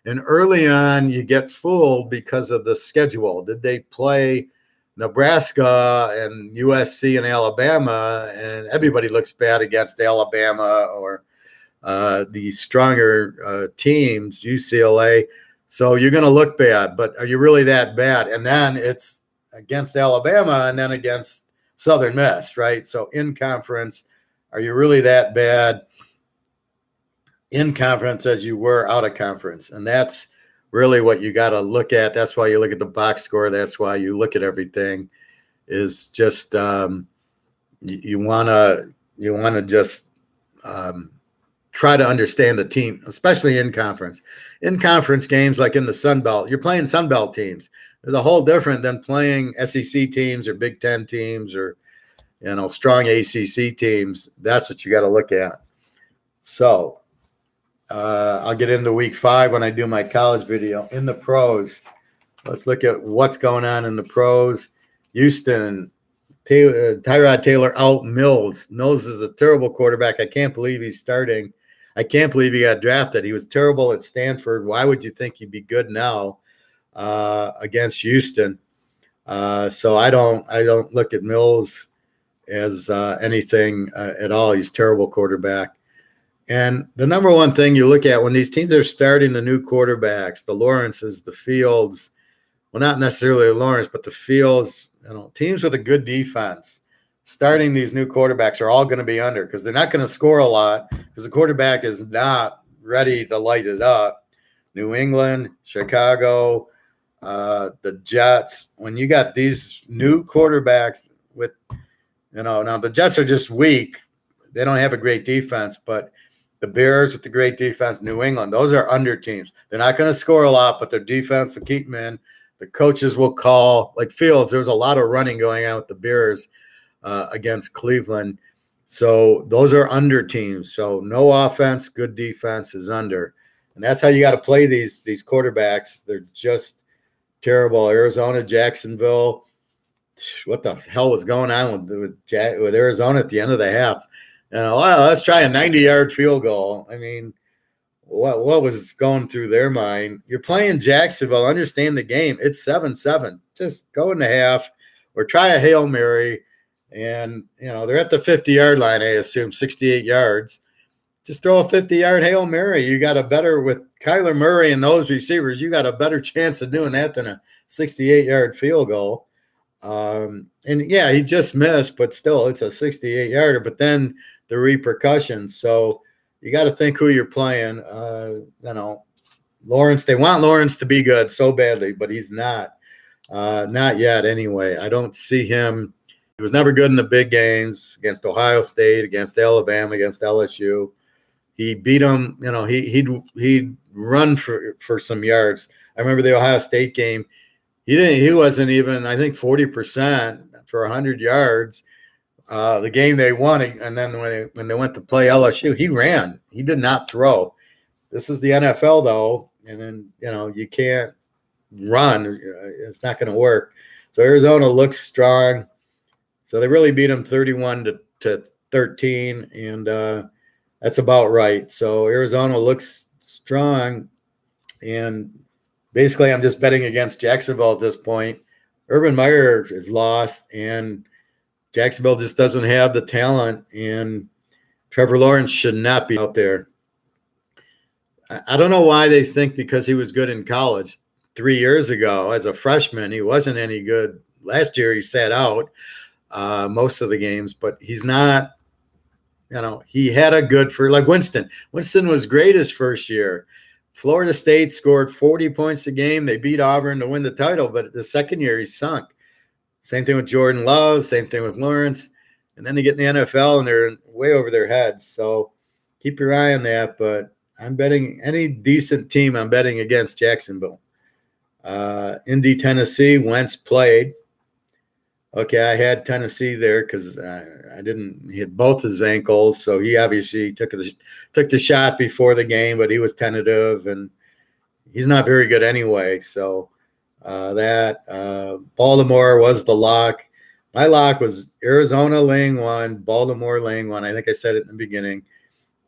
And early on, you get fooled because of the schedule. Did they play Nebraska and USC and Alabama? And everybody looks bad against Alabama or the stronger teams, UCLA. So you're going to look bad, but are you really that bad? And then it's against Alabama and then against Southern Miss, right? So in conference, are you really that bad in conference as you were out of conference? And that's really what you got to look at. That's why you look at the box score. That's why you look at everything. Is just you want to just try to understand the team, especially in conference. In conference games, like in the Sun Belt, you're playing Sun Belt teams. There's a whole different than playing SEC teams or Big Ten teams or strong ACC teams. That's what you got to look at. So I'll get into week 5 when I do my college video. In the pros, let's look at what's going on in the pros. Houston, Tyrod Taylor out Mills. Mills is a terrible quarterback. I can't believe he's starting. I can't believe he got drafted. He was terrible at Stanford. Why would you think he'd be good now against Houston? So I don't look at Mills as anything at all. He's a terrible quarterback. And the number one thing you look at when these teams are starting the new quarterbacks, the Lawrences, the Fields, well, not necessarily the Lawrence, but the Fields, teams with a good defense, starting these new quarterbacks are all going to be under because they're not going to score a lot because the quarterback is not ready to light it up. New England, Chicago, the Jets, when you got these new quarterbacks with, now the Jets are just weak. They don't have a great defense, but the Bears with the great defense, New England, those are under teams. They're not going to score a lot, but their defense will keep them in. The coaches will call, like Fields, there was a lot of running going on with the Bears against Cleveland. So those are under teams. So no offense, good defense is under. And that's how you got to play these quarterbacks. They're just terrible. Arizona, Jacksonville. What the hell was going on with Arizona at the end of the half? Let's try a 90-yard field goal. I mean, what was going through their mind. You're playing Jacksonville. Understand the game. It's 7-7. Just go in the half or try a Hail Mary. And, they're at the 50-yard line, I assume, 68 yards. Just throw a 50-yard Hail Mary. You got a better, with Kyler Murray and those receivers, you got a better chance of doing that than a 68-yard field goal. And yeah, he just missed, but still, it's a 68-yarder. But then the repercussions. So you got to think who you're playing. Lawrence. They want Lawrence to be good so badly, but he's not. Not yet, anyway. I don't see him. He was never good in the big games against Ohio State, against Alabama, against LSU. He beat them. He'd run for some yards. I remember the Ohio State game. He wasn't even, I think, 40% for 100 yards. The game they won, and then when they went to play LSU, he ran. He did not throw. This is the NFL, though, and then you can't run. It's not going to work. So Arizona looks strong. So they really beat them 31-13, and that's about right. So Arizona looks strong, and basically I'm just betting against Jacksonville at this point. Urban Meyer is lost, and Jacksonville just doesn't have the talent, and Trevor Lawrence should not be out there. I don't know why they think because he was good in college 3 years ago as a freshman. He wasn't any good. Last year he sat out most of the games, but he's not, he had a good like Winston. Winston was great his first year. Florida State scored 40 points a game. They beat Auburn to win the title, but the second year he sunk. Same thing with Jordan Love, same thing with Lawrence. And then they get in the NFL and they're way over their heads. So keep your eye on that. But I'm betting any decent team, I'm betting against Jacksonville. Indy, Tennessee, Wentz played. Okay, I had Tennessee there because I didn't hit both his ankles. So he obviously took the shot before the game, but he was tentative, and he's not very good anyway. So Baltimore was the lock. My lock was Arizona laying 1, Baltimore laying 1. I think I said it in the beginning.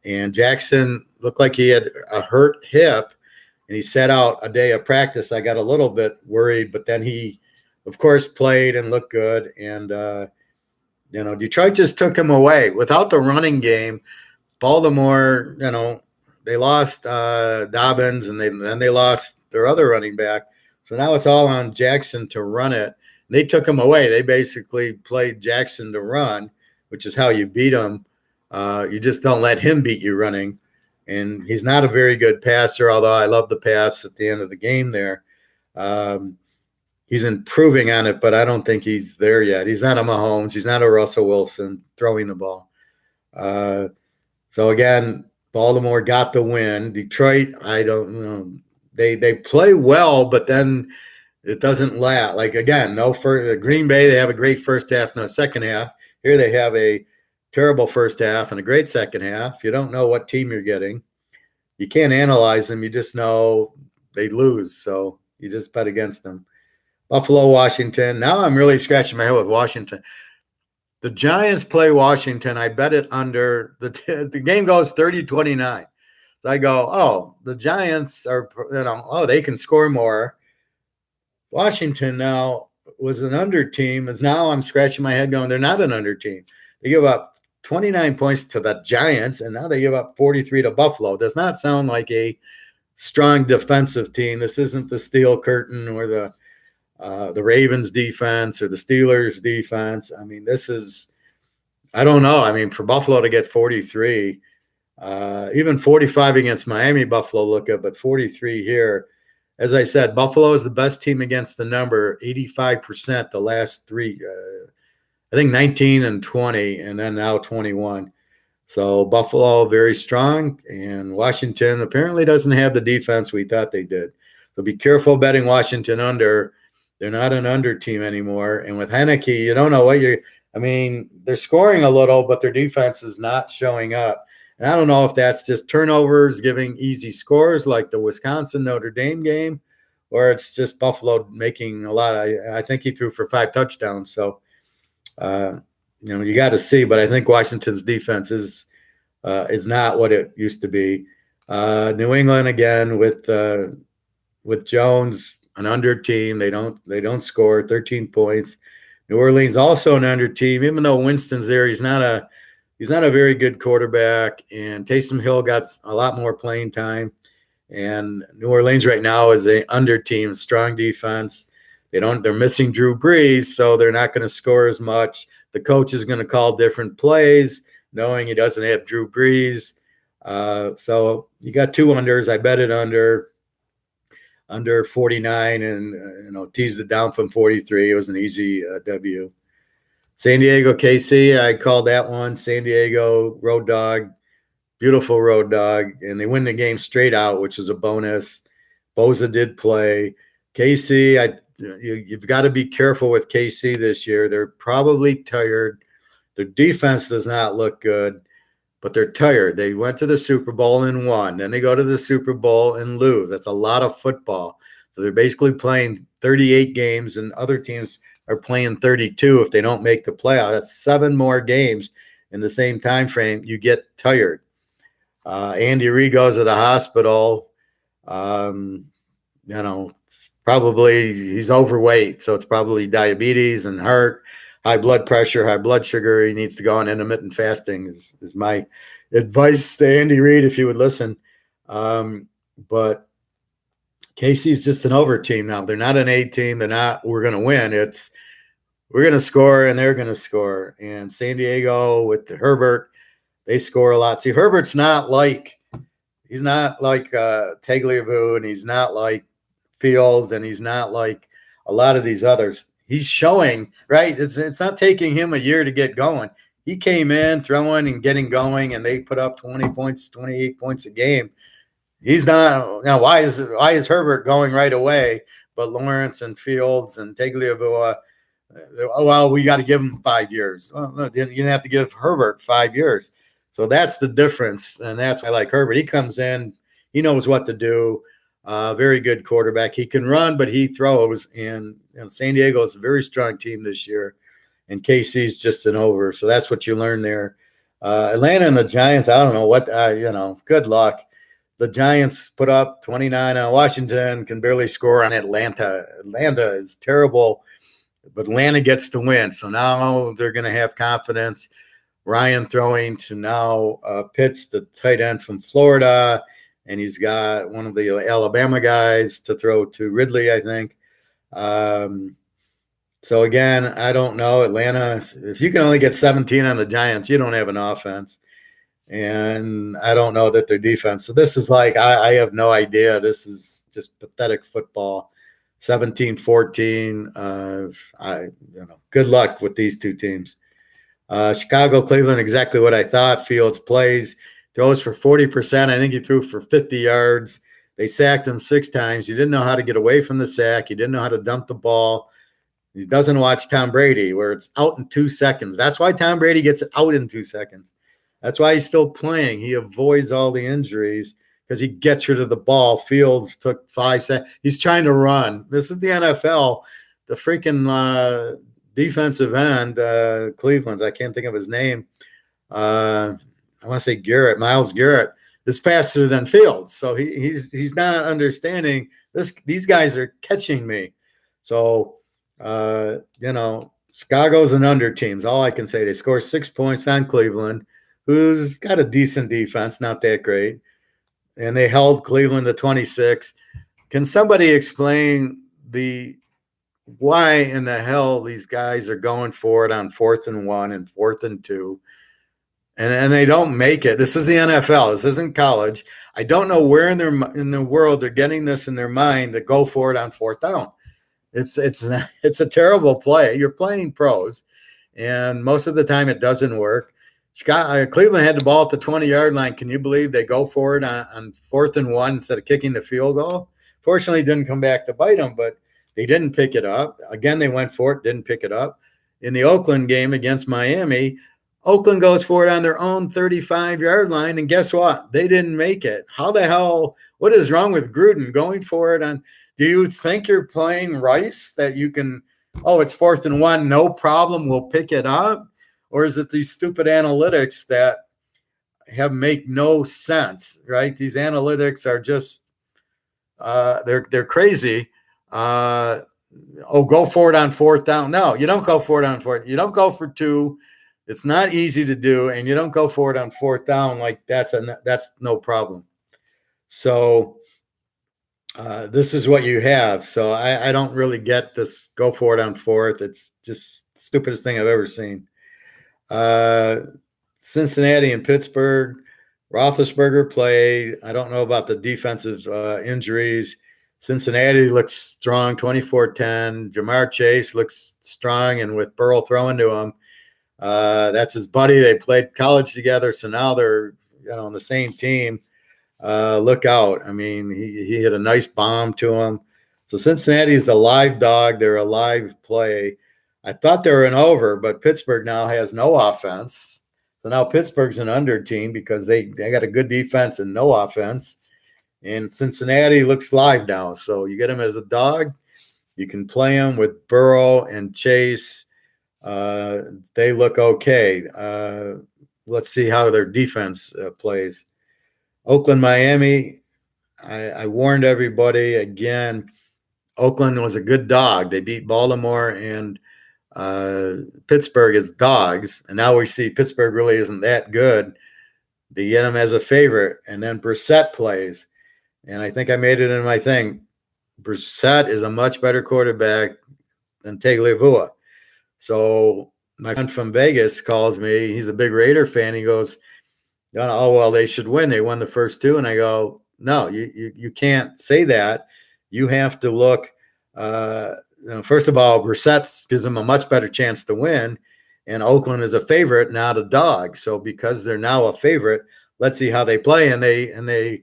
And Jackson looked like he had a hurt hip, and he sat out a day of practice. I got a little bit worried, but then he, of course, played and looked good. And, Detroit just took him away. Without the running game, Baltimore, they lost Dobbins, and then they lost their other running back. So now it's all on Jackson to run it. They took him away. They basically played Jackson to run, which is how you beat him. You just don't let him beat you running. And he's not a very good passer, although I love the pass at the end of the game there. He's improving on it, but I don't think he's there yet. He's not a Mahomes. He's not a Russell Wilson throwing the ball. So, again, Baltimore got the win. Detroit, I don't know. They play well, but then it doesn't last. Like, again, Green Bay, they have a great first half, no second half. Here they have a terrible first half and a great second half. You don't know what team you're getting. You can't analyze them. You just know they lose, so you just bet against them. Buffalo, Washington. Now I'm really scratching my head with Washington. The Giants play Washington. I bet it under. The game goes 30-29. So I go, the Giants are, they can score more. Washington now was an under team. As now I'm scratching my head going, they're not an under team. They give up 29 points to the Giants, and now they give up 43 to Buffalo. Does not sound like a strong defensive team. This isn't the Steel Curtain or the Ravens defense or the Steelers defense. I mean, this is, I don't know. I mean, for Buffalo to get 43, even 45 against Miami, Buffalo look good, but 43 here. As I said, Buffalo is the best team against the number, 85% the last three. I think 19 and 20, and then now 21. So Buffalo very strong, and Washington apparently doesn't have the defense we thought they did. So be careful betting Washington under. They're not an under team anymore. And with Heineke, you don't know what they're scoring a little, but their defense is not showing up. And I don't know if that's just turnovers giving easy scores like the Wisconsin-Notre Dame game, or it's just Buffalo making a lot. I think he threw for 5 touchdowns. So, you got to see. But I think Washington's defense is not what it used to be. New England again with Jones, an under team. They don't score 13 points. New Orleans also an under team, even though Winston's there. He's not a very good quarterback, and Taysom Hill got a lot more playing time. And New Orleans right now is a under team, strong defense. They're missing Drew Brees, so they're not going to score as much. The coach is going to call different plays, knowing he doesn't have Drew Brees. So you got two unders. I bet it under 49, and teased it down from 43. It was an easy W. San Diego KC, I called that one. San Diego road dog, beautiful road dog, and they win the game straight out, which is a bonus. Boza did play. KC, you've got to be careful with KC this year. They're probably tired. Their defense does not look good, but they're tired. They went to the Super Bowl and won. Then they go to the Super Bowl and lose. That's a lot of football. So they're basically playing 38 games, and other teams are playing 32 if they don't make the playoff. That's 7 more games in the same time frame. You get tired. Andy Reid goes to the hospital. Probably he's overweight, so it's probably diabetes and heart, high blood pressure, high blood sugar. He needs to go on intermittent fasting is my advice to Andy Reid if you would listen. But KC's just an over team now. They're not an A team. They're not, we're going to win. It's, we're going to score and they're going to score. And San Diego with Herbert, they score a lot. See, Herbert's he's not like Tagliabue, and he's not like Fields, and he's not like a lot of these others. He's showing, right? It's not taking him a year to get going. He came in throwing and getting going, and they put up 20 points, 28 points a game. He's not now. Why is Herbert going right away? But Lawrence and Fields and Tagliabue, well, we got to give him 5 years. Well, no, you didn't have to give Herbert 5 years. So that's the difference, and that's why I like Herbert. He comes in, he knows what to do. Very good quarterback. He can run, but he throws. And San Diego is a very strong team this year, and KC's just an over. So that's what you learn there. Atlanta and the Giants, I don't know what, good luck. The Giants put up 29 on Washington, can barely score on Atlanta. Atlanta is terrible, but Atlanta gets the win. So now they're going to have confidence. Ryan throwing to now Pitts, the tight end from Florida, and he's got one of the Alabama guys to throw to Ridley, I think. So, again, I don't know. Atlanta, if you can only get 17 on the Giants, you don't have an offense. And I don't know that their defense. So this is like, I have no idea. This is just pathetic football. 17-14. Good luck with these two teams. Chicago, Cleveland, exactly what I thought. Fields plays, throws for 40%. I think he threw for 50 yards. They sacked him 6 times. You didn't know how to get away from the sack. You didn't know how to dump the ball. He doesn't watch Tom Brady, where it's out in 2 seconds. That's why Tom Brady gets it out in 2 seconds. That's why he's still playing. He avoids all the injuries because he gets rid of the ball. Fields took 5 seconds. He's trying to run. This is the NFL. The freaking defensive end, Cleveland's, I can't think of his name. I want to say Garrett, Myles Garrett, is faster than Fields. So he's not understanding this. These guys are catching me. So, Chicago's an under teams. All I can say, they score 6 points on Cleveland, who's got a decent defense, not that great. And they held Cleveland to 26. Can somebody explain why in the hell these guys are going for it on 4th and 1 and 4th and 2? And they don't make it. This is the NFL. This isn't college. I don't know where in the world they're getting this in their mind to go for it on 4th down. It's a terrible play. You're playing pros, and most of the time it doesn't work. Cleveland had the ball at the 20-yard line. Can you believe they go for it on 4th and 1 instead of kicking the field goal? Fortunately, it didn't come back to bite them, but they didn't pick it up. Again, they went for it, didn't pick it up. In the Oakland game against Miami, Oakland goes for it on their own 35-yard line, and guess what? They didn't make it. How the hell? What is wrong with Gruden going for it on? Do you think you're playing Rice that you can? Oh, it's 4th and 1, no problem. We'll pick it up. Or is it these stupid analytics that make no sense, right? These analytics are just they're crazy. Go for it on fourth down. No, you don't go for it on fourth. You don't go for two. It's not easy to do, and you don't go for it on fourth down like that's no problem. So this is what you have. So I don't really get this go for it on fourth. It's just the stupidest thing I've ever seen. Cincinnati and Pittsburgh. Roethlisberger played. I don't know about the defensive injuries. Cincinnati looks strong, 24-10. Jamar Chase looks strong, and with Burrow throwing to him, that's his buddy. They played college together, so now they're on the same team. Look out. I mean, he hit a nice bomb to him. So Cincinnati is a live dog. They're a live play. I thought they were an over, but Pittsburgh now has no offense. So now Pittsburgh's an under team because they got a good defense and no offense. And Cincinnati looks live now. So you get him as a dog. You can play him with Burrow and Chase. They look okay. Let's see how their defense plays. Oakland, Miami, I warned everybody again. Oakland was a good dog. They beat Baltimore and Pittsburgh as dogs. And now we see Pittsburgh really isn't that good. They get him as a favorite. And then Brissett plays. And I think I made it in my thing. Brissett is a much better quarterback than Tagovailoa. So my friend from Vegas calls me. He's a big Raider fan. He goes, oh, well, they should win. They won the first two. And I go, no, you can't say that. You have to look. First of all, Brissett gives them a much better chance to win. And Oakland is a favorite, not a dog. So because they're now a favorite, let's see how they play. And they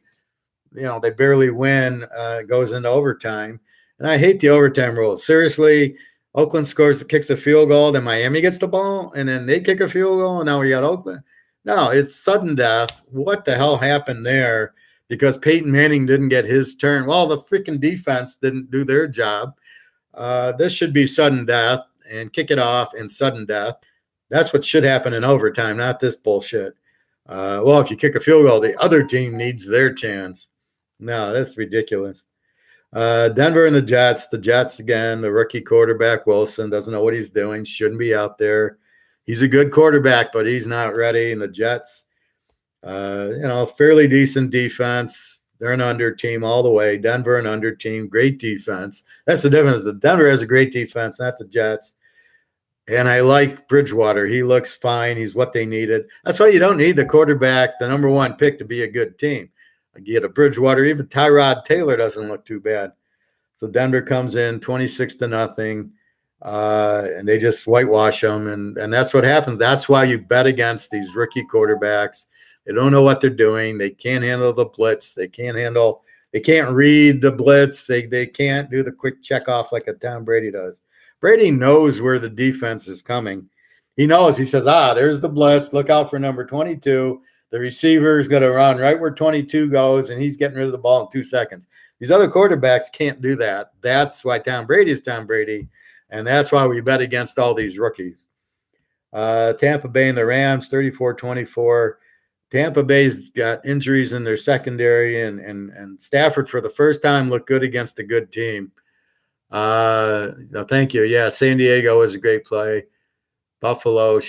barely win, goes into overtime. And I hate the overtime rule. Seriously, Oakland kicks a field goal, then Miami gets the ball, and then they kick a field goal, and now we got Oakland. No, it's sudden death. What the hell happened there? Because Peyton Manning didn't get his turn. Well, the freaking defense didn't do their job. This should be sudden death and kick it off in sudden death. That's what should happen in overtime, not this bullshit. If you kick a field goal, the other team needs their chance. No, that's ridiculous. Denver and the Jets again, the rookie quarterback Wilson doesn't know what he's doing, shouldn't be out there. He's a good quarterback, but he's not ready. And the Jets, fairly decent defense. They're an under team all the way. Denver, an under team, great defense. That's the difference. The Denver has a great defense, not the Jets. And I like Bridgewater. He looks fine. He's what they needed. That's why you don't need the quarterback, the number one pick, to be a good team. You get a Bridgewater. Even Tyrod Taylor doesn't look too bad. So Denver comes in 26-0. And they just whitewash them, and that's what happens. That's why you bet against these rookie quarterbacks. They don't know what they're doing. They can't handle the blitz. They can't read the blitz. They can't do the quick check off like a Tom Brady does. Brady knows where the defense is coming. He knows. He says, there's the blitz. Look out for number 22. The receiver is going to run right where 22 goes, and he's getting rid of the ball in 2 seconds. These other quarterbacks can't do that. That's why Tom Brady is Tom Brady. And that's why we bet against all these rookies. Tampa Bay and the Rams, 34-24. Tampa Bay's got injuries in their secondary, and Stafford for the first time looked good against a good team. Thank you. Yeah, San Diego was a great play. Buffalo,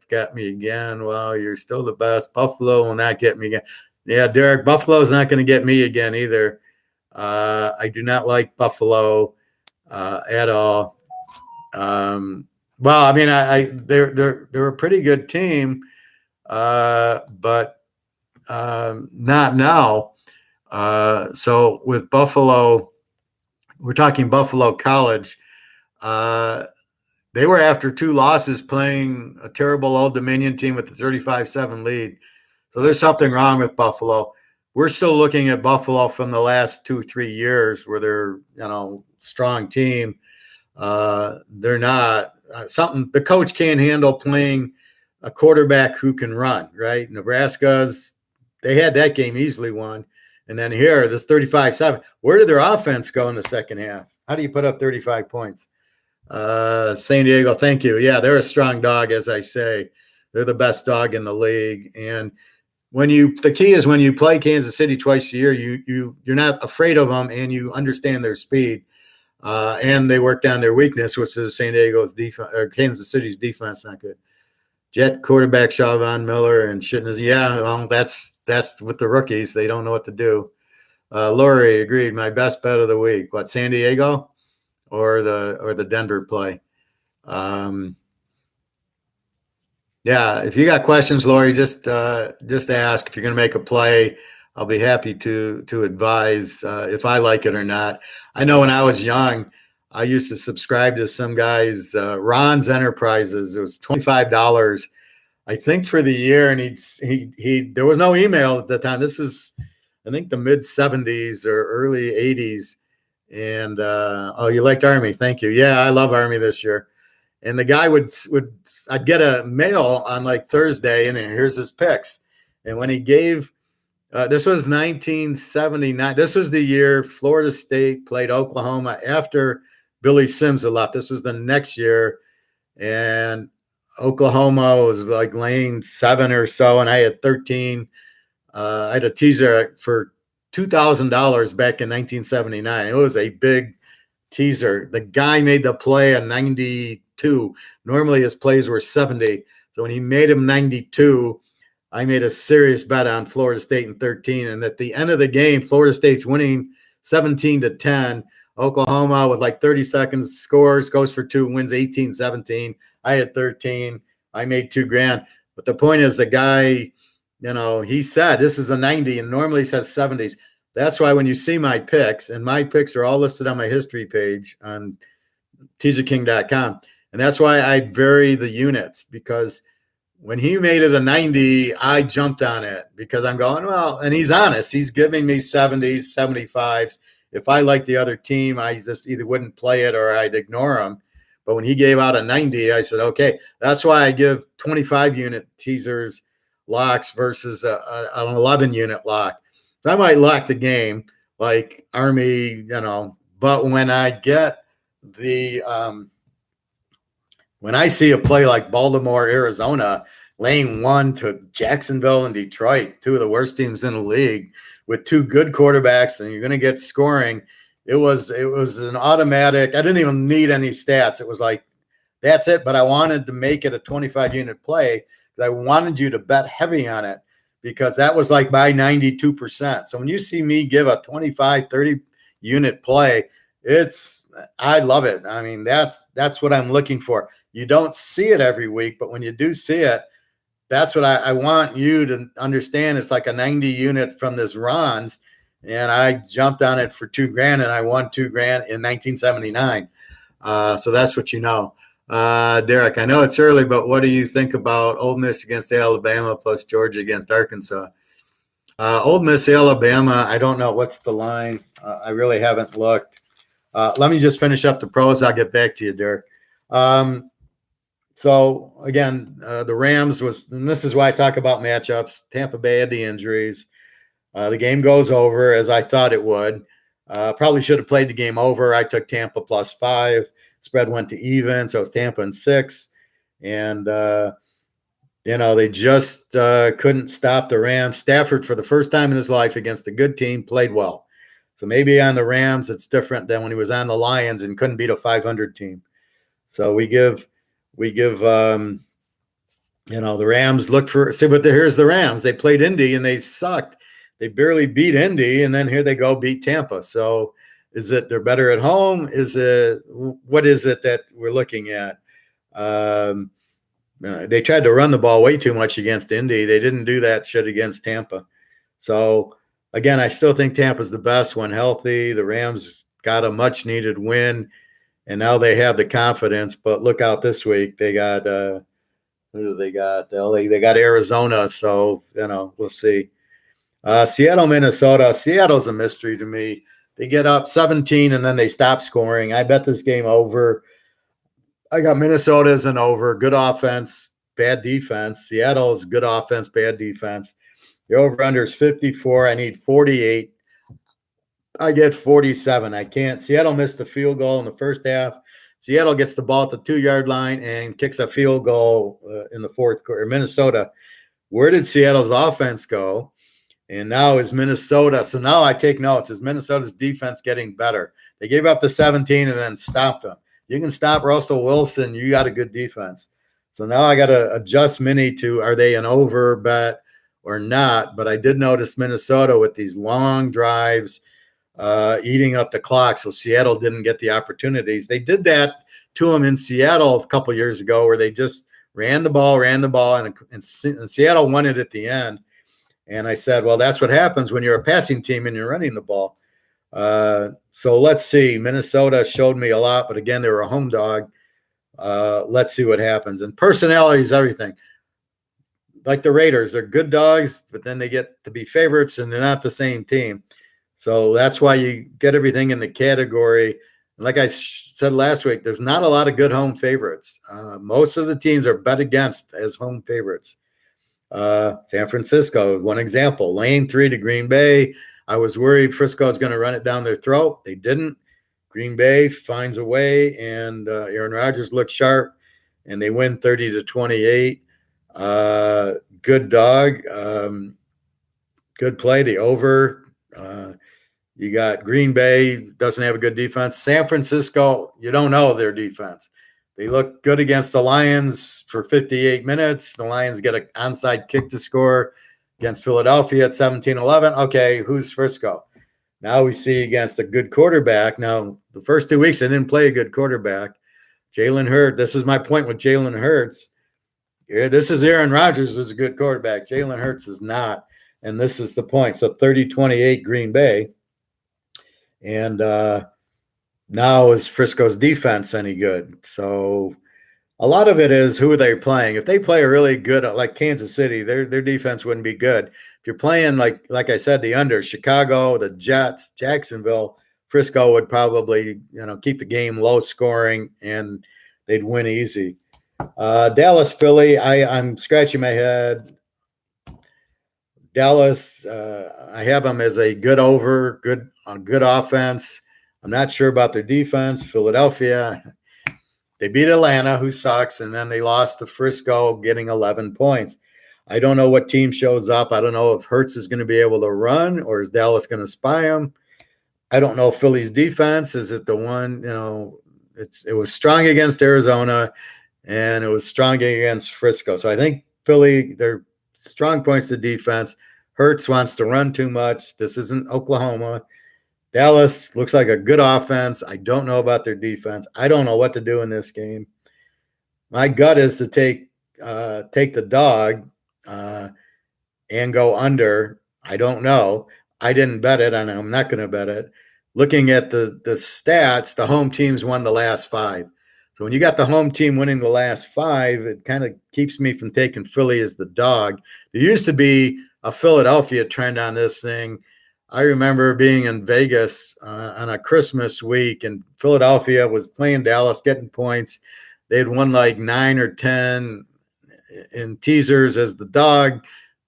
got me again. Well, you're still the best. Buffalo will not get me again. Yeah, Derek, Buffalo's not going to get me again either. I do not like Buffalo at all. They're a pretty good team, but not now. So with Buffalo, we're talking Buffalo College. They were after 2 losses playing a terrible Old Dominion team with the 35-7 lead. So there's something wrong with Buffalo. We're still looking at Buffalo from the last 2-3 years where they're, strong team. They're not the coach can't handle playing a quarterback who can run, right? Nebraska's, they had that game easily won. And then here, this 35-7, where did their offense go in the second half? How do you put up 35 points? San Diego, thank you. Yeah, they're a strong dog, as I say. They're the best dog in the league. And the key is when you play Kansas City twice a year, you're not afraid of them and you understand their speed. And they worked on their weakness, which is San Diego's defense or Kansas City's defense. Not good. Jet quarterback Shaw Von Miller and shouldn't. Yeah, well, that's with the rookies. They don't know what to do. Lori agreed. My best bet of the week. What, San Diego or the Denver play? Yeah, if you got questions, Lori, just ask. If you're going to make a play, I'll be happy to advise if I like it or not. I know when I was young, I used to subscribe to some guys, Ron's Enterprises. It was $25, I think, for the year, and he there was no email at the time. This is, I think, the mid '70s or early '80s. And oh, you liked Army? Thank you. Yeah, I love Army this year. And the guy I'd get a mail on like Thursday, and here's his picks. And when he gave, this was 1979. This was the year Florida State played Oklahoma after Billy Sims had left. This was the next year, and Oklahoma was like laying 7 or so, and I had 13. I had a teaser for $2,000 back in 1979. It was a big teaser. The guy made the play a 92. Normally his plays were 70. So when he made him 92, I made a serious bet on Florida State in 13. And at the end of the game, Florida State's winning 17-10. Oklahoma with like 30 seconds scores, goes for 2, wins 18-17. I had 13. I made $2,000. But the point is, the guy, he said this is a 90 and normally says 70s. That's why when you see my picks, and my picks are all listed on my history page on Teaserking.com. And that's why I vary the units, because when he made it a 90, I jumped on it because I'm going, well, and he's honest. He's giving me 70s, 75s. If I like the other team, I just either wouldn't play it or I'd ignore him. But when he gave out a 90, I said, okay, that's why I give 25-unit teasers locks versus an 11-unit lock. So I might lock the game like Army, but when I get when I see a play like Baltimore, Arizona, lane 1 to Jacksonville and Detroit, 2 of the worst teams in the league, with 2 good quarterbacks, and you're going to get scoring. It was an automatic. I didn't even need any stats. It was like, that's it. But I wanted to make it a 25-unit play because I wanted you to bet heavy on it, because that was like my 92%. So when you see me give a 25, 30-unit play, I love it. I mean, that's what I'm looking for. You don't see it every week, but when you do see it, that's what I want you to understand. It's like a 90-unit from this Ron's, and I jumped on it for $2,000, and I won $2,000 in 1979. So that's what you know. Derek, I know it's early, but what do you think about Ole Miss against Alabama plus Georgia against Arkansas? Ole Miss, Alabama, I don't know. What's the line? I really haven't looked. Let me just finish up the pros. I'll get back to you, Derek. So, again, the Rams and this is why I talk about matchups. Tampa Bay had the injuries. The game goes over as I thought it would. Probably should have played the game over. I took Tampa +5. Spread went to even, so it's Tampa and 6. And, they just couldn't stop the Rams. Stafford, for the first time in his life against a good team, played well. So maybe on the Rams, it's different than when he was on the Lions and couldn't beat a 500 team. So we give the Rams look for, but here's the Rams. They played Indy and they sucked. They barely beat Indy, and then here they go beat Tampa. So is it they're better at home? What is it that we're looking at? They tried to run the ball way too much against Indy. They didn't do that shit against Tampa. So again, I still think Tampa's the best when healthy. The Rams got a much needed win, and now they have the confidence. But look out this week. They got who do they got? They got Arizona. So we'll see. Seattle, Minnesota. Seattle's a mystery to me. They get up 17 and then they stop scoring. I bet this game over. I got Minnesota as an over. Good offense, bad defense. Seattle's good offense, bad defense. The over-under is 54. I need 48. I get 47. I can't. Seattle missed the field goal in the first half. Seattle gets the ball at the 2-yard line and kicks a field goal in the fourth quarter. Minnesota Where did Seattle's offense go? And now is Minnesota. So now I take notes. Is Minnesota's defense getting better? They gave up the 17 and then stopped them. You can stop Russell Wilson. You got a good defense. So now I got to adjust Mini to, are they an over bet or not? But I did notice Minnesota with these long drives eating up the clock. So Seattle didn't get the opportunities. They did that to them in Seattle a couple years ago where they just ran the ball, and Seattle won it at the end. And I said, well, that's what happens when you're a passing team and you're running the ball. So let's see. Minnesota showed me a lot, but again, they were a home dog. Let's see what happens. And personality is everything. Like the Raiders, they're good dogs, but then they get to be favorites and they're not the same team. So that's why you get everything in the category. Like I said last week, there's not a lot of good home favorites. Most of the teams are bet against as home favorites. San Francisco, one example, lane 3 to Green Bay. I was worried Frisco was going to run it down their throat. They didn't. Green Bay finds a way, and Aaron Rodgers looked sharp, and they win 30-28. Good dog. Good play. The over. You got Green Bay, doesn't have a good defense. San Francisco, you don't know their defense. They look good against the Lions for 58 minutes. The Lions get an onside kick to score against Philadelphia at 17-11. Okay, who's Frisco? Now we see against a good quarterback. Now, the first 2 weeks, they didn't play a good quarterback. Jalen Hurts, this is my point with Jalen Hurts. This is Aaron Rodgers is a good quarterback. Jalen Hurts is not. And this is the point. So 30-28 Green Bay. And now is Frisco's defense any good? So a lot of it is who are they playing. If they play a really good, like Kansas City, their defense wouldn't be good. If you're playing like I said, the under Chicago, the Jets, Jacksonville, Frisco would probably keep the game low scoring and they'd win easy. Dallas, Philly, I'm scratching my head. Dallas, I have them as a good over, good offense. I'm not sure about their defense. Philadelphia, they beat Atlanta, who sucks, and then they lost to Frisco, getting 11 points. I don't know what team shows up. I don't know if Hurts is going to be able to run or is Dallas going to spy him. I don't know Philly's defense. Is it the one, it was strong against Arizona and it was strong against Frisco. So I think Philly, their strong points to defense. Hurts wants to run too much. This isn't Oklahoma. Dallas looks like a good offense. I don't know about their defense. I don't know what to do in this game. My gut is to take the dog and go under. I don't know. I didn't bet it, and I'm not going to bet it. Looking at the stats, the home teams won the last 5. So when you got the home team winning the last 5, it kind of keeps me from taking Philly as the dog. There used to be a Philadelphia trend on this thing. I remember being in Vegas on a Christmas week, and Philadelphia was playing Dallas, getting points. They had won like 9 or 10 in teasers as the dog.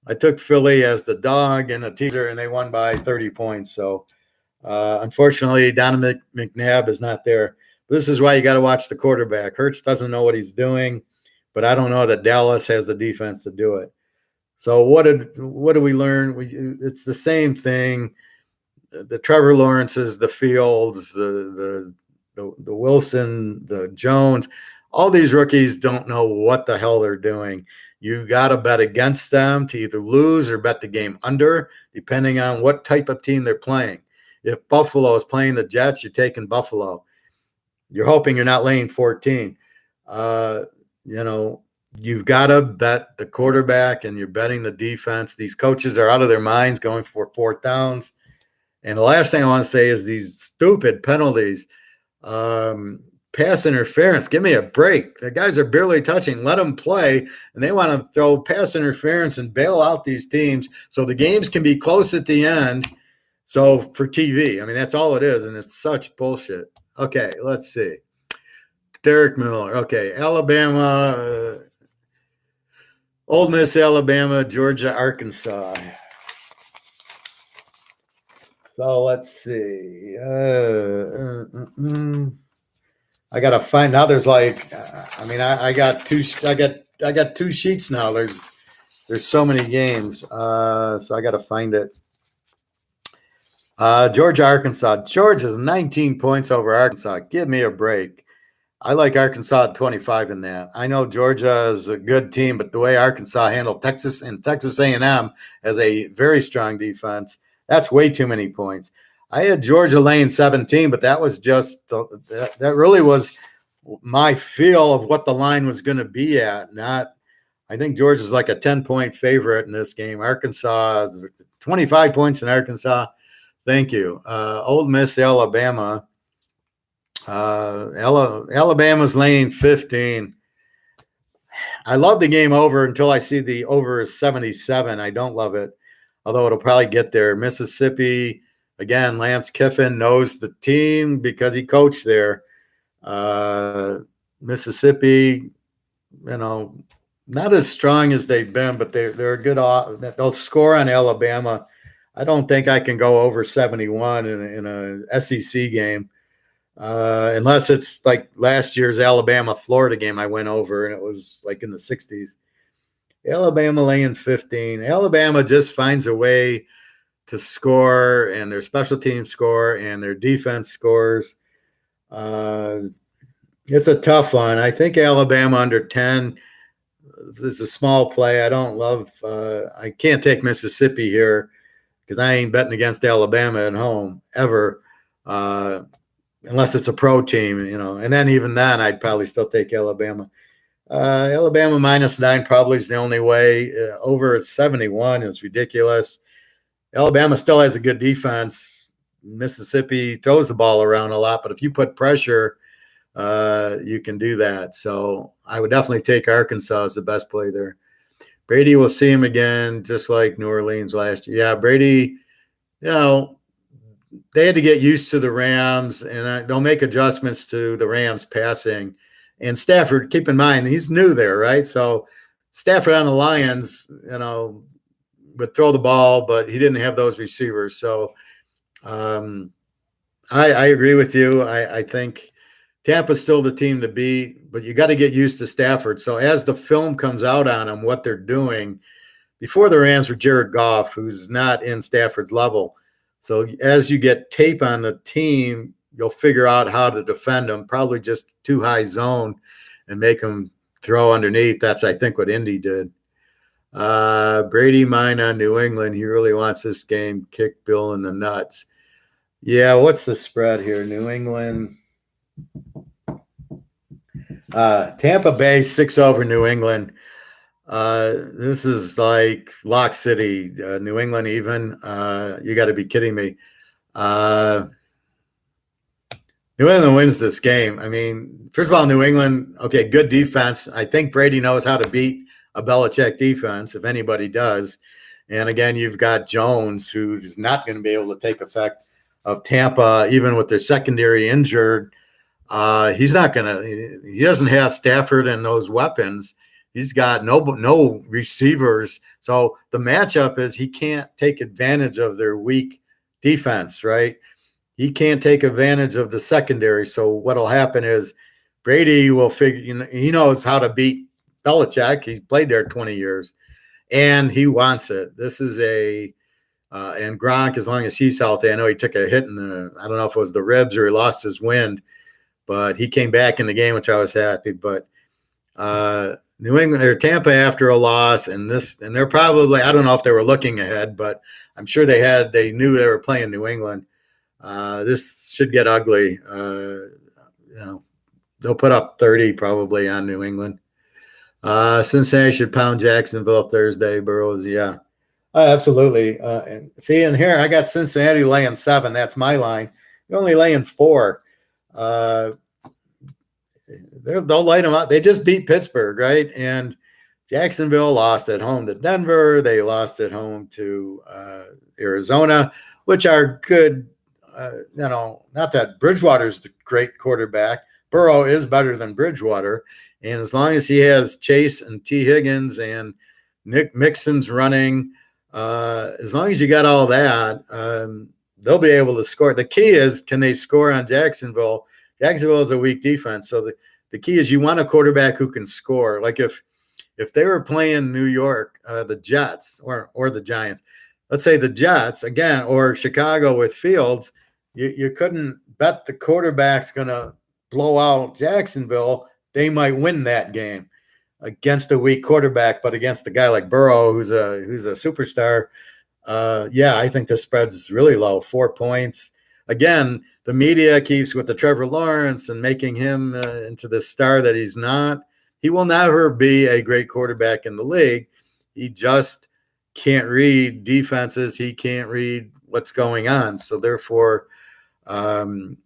I took Philly as the dog in a teaser, and they won by 30 points. So, unfortunately, Donovan McNabb is not there. This is why you got to watch the quarterback. Hurts doesn't know what he's doing, but I don't know that Dallas has the defense to do it. So what do we learn? It's the same thing. The Trevor Lawrences, the Fields, the Wilson, the Jones, all these rookies don't know what the hell they're doing. You got to bet against them to either lose or bet the game under, depending on what type of team they're playing. If Buffalo is playing the Jets, you're taking Buffalo. You're hoping you're not laying 14. You've got to bet the quarterback and you're betting the defense. These coaches are out of their minds going for 4th downs. And the last thing I want to say is these stupid penalties, pass interference. Give me a break. The guys are barely touching. Let them play. And they want to throw pass interference and bail out these teams so the games can be close at the end. So for TV, I mean, that's all it is. And it's such bullshit. Okay, let's see. Derek Miller. Okay, Alabama, Ole Miss, Alabama, Georgia, Arkansas. So let's see. I gotta find now. There's like, I got 2 sheets now. There's There's so many games, so I got to find it. Georgia, Arkansas. Georgia's 19 points over Arkansas. Give me a break. I like Arkansas at 25 in that. I know Georgia is a good team, but the way Arkansas handled Texas and Texas A&M as a very strong defense, that's way too many points. I had Georgia laying 17, but that was just that really was my feel of what the line was going to be at. Not, I think Georgia's like a 10-point favorite in this game. Arkansas, 25 points in Arkansas. Thank you. Ole Miss, Alabama. Alabama's laying 15. I love the game over until I see the over is 77. I don't love it, although it'll probably get there. Mississippi, again, Lance Kiffin knows the team because he coached there. Mississippi, not as strong as they've been, but they're a good. They'll score on Alabama. I don't think I can go over 71 in a SEC game. Unless it's like last year's Alabama-Florida game I went over, and it was like in the 60s. Alabama laying 15. Alabama just finds a way to score, and their special teams score, and their defense scores. It's a tough one. I think Alabama under 10 is a small play. I don't love I can't take Mississippi here because I ain't betting against Alabama at home ever. Unless it's a pro team, and then even then, I'd probably still take Alabama. Alabama -9 probably is the only way. Over at 71 is ridiculous. Alabama still has a good defense. Mississippi throws the ball around a lot, but if you put pressure, you can do that. So I would definitely take Arkansas as the best play there. Brady will see him again, just like New Orleans last year. Yeah, Brady, they had to get used to the Rams, and they'll make adjustments to the Rams passing. And Stafford, keep in mind, he's new there, right? So Stafford on the Lions, would throw the ball, but he didn't have those receivers. So I agree with you. I think Tampa's still the team to beat, but you got to get used to Stafford. So as the film comes out on them, what they're doing, before the Rams were Jared Goff, who's not in Stafford's level. So as you get tape on the team, you'll figure out how to defend them, probably just too high zone and make them throw underneath. That's, I think, what Indy did. Brady mine on New England. He really wants this game. Kick Bill in the nuts. Yeah, what's the spread here? New England. Tampa Bay 6 over New England. This is like Lock City, New England even. You got to be kidding me. New England wins this game. I mean, first of all, New England, okay, good defense. I think Brady knows how to beat a Belichick defense, if anybody does. And again, you've got Jones, who is not going to be able to take effect of Tampa, even with their secondary injured. He's not going to – he doesn't have Stafford and those weapons. He's got no receivers. So the matchup is he can't take advantage of their weak defense, right? He can't take advantage of the secondary. So what'll happen is Brady will figure, he knows how to beat Belichick. He's played there 20 years, and he wants it. This is and Gronk, as long as he's healthy, I know he took a hit I don't know if it was the ribs or he lost his wind, but he came back in the game, which I was happy. But New England or Tampa after a loss, and they're probably, I don't know if they were looking ahead, but I'm sure they knew they were playing New England. This should get ugly. They'll put up 30 probably on New England. Cincinnati should pound Jacksonville Thursday. Burrows, yeah. Absolutely. And here I got Cincinnati laying 7. That's my line. They're only laying 4. They'll light them up. They just beat Pittsburgh, right? And Jacksonville lost at home to Denver. They lost at home to Arizona, which are good. Not that Bridgewater's the great quarterback. Burrow is better than Bridgewater. And as long as he has Chase and T. Higgins and Nick Mixon's running, as long as you got all that, they'll be able to score. The key is, can they score on Jacksonville? Jacksonville is a weak defense. So the key is you want a quarterback who can score. Like if if they were playing New York, the Jets or the Giants, let's say the Jets again, or Chicago with Fields, you couldn't bet the quarterback's going to blow out Jacksonville. They might win that game against a weak quarterback, but against a guy like Burrow, who's a superstar, yeah, I think the spread's really low, 4 points. Again, the media keeps with the Trevor Lawrence and making him into the star that he's not. He will never be a great quarterback in the league. He just can't read defenses. He can't read what's going on. So therefore, you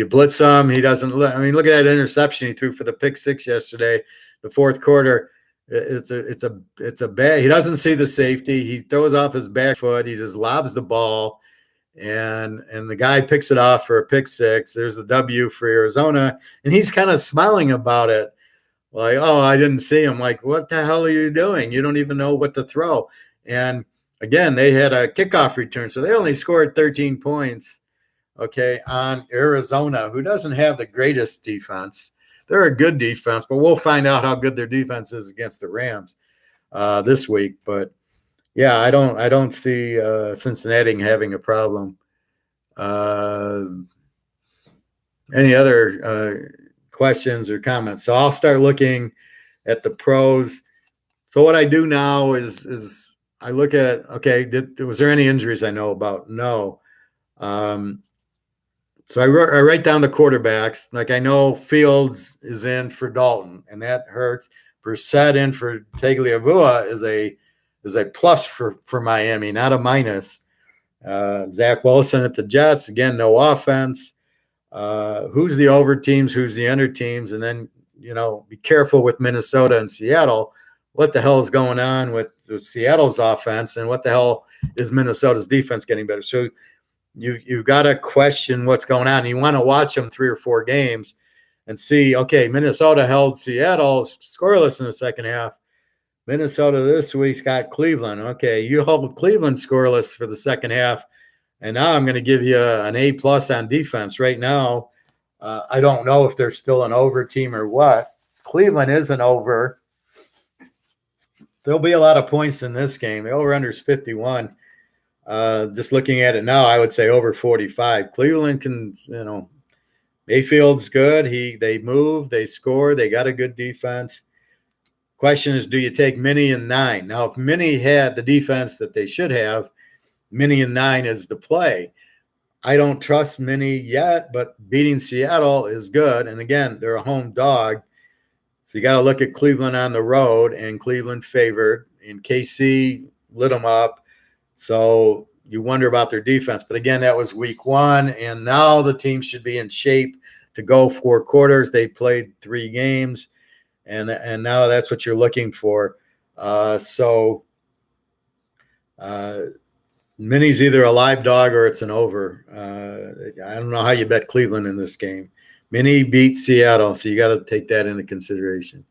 blitz him. He doesn't. I mean, look at that interception he threw for the pick six yesterday, the fourth quarter. It's a bad. He doesn't see the safety. He throws off his back foot. He just lobs the ball, and the guy picks it off for a pick six. There's the W for Arizona, and he's kind of smiling about it, like, "Oh, I didn't see him." Like, what the hell are you doing? You don't even know what to throw. And again, they had a kickoff return, so they only scored 13 points. Okay, on Arizona, who doesn't have the greatest defense. They're a good defense, but we'll find out how good their defense is against the Rams this week. But yeah, I don't see Cincinnati having a problem. Any other questions or comments? So I'll start looking at the pros. So what I do now is I look at, okay, was there any injuries I know about? No. So I write down the quarterbacks. Like I know Fields is in for Dalton, and that hurts. Brissett in for Tagliabue is a plus for Miami, not a minus. Zach Wilson at the Jets, again, no offense. Who's the over teams? Who's the under teams? And then, be careful with Minnesota and Seattle. What the hell is going on with Seattle's offense, and what the hell is Minnesota's defense getting better? So you've got to question what's going on. You want to watch them 3 or 4 games and see, okay, Minnesota held Seattle scoreless in the second half. Minnesota this week's got Cleveland. Okay, you hold Cleveland scoreless for the second half, and now I'm going to give you an A+ on defense. Right now, I don't know if they're still an over team or what. Cleveland is an over. There'll be a lot of points in this game. The over-under is 51. Just looking at it now, I would say over 45. Cleveland can, Mayfield's good. They move, they score, they got a good defense. Question is, do you take Minnie and 9? Now, if Minnie had the defense that they should have, Minnie and 9 is the play. I don't trust Minnie yet, but beating Seattle is good. And again, they're a home dog. So you got to look at Cleveland on the road, and Cleveland favored, and KC lit them up. So you wonder about their defense. But again, that was week 1, and now the team should be in shape to go 4 quarters. They played 3 games, and now that's what you're looking for. Minnie's either a live dog or it's an over. I don't know how you bet Cleveland in this game. Minnie beat Seattle, so you got to take that into consideration.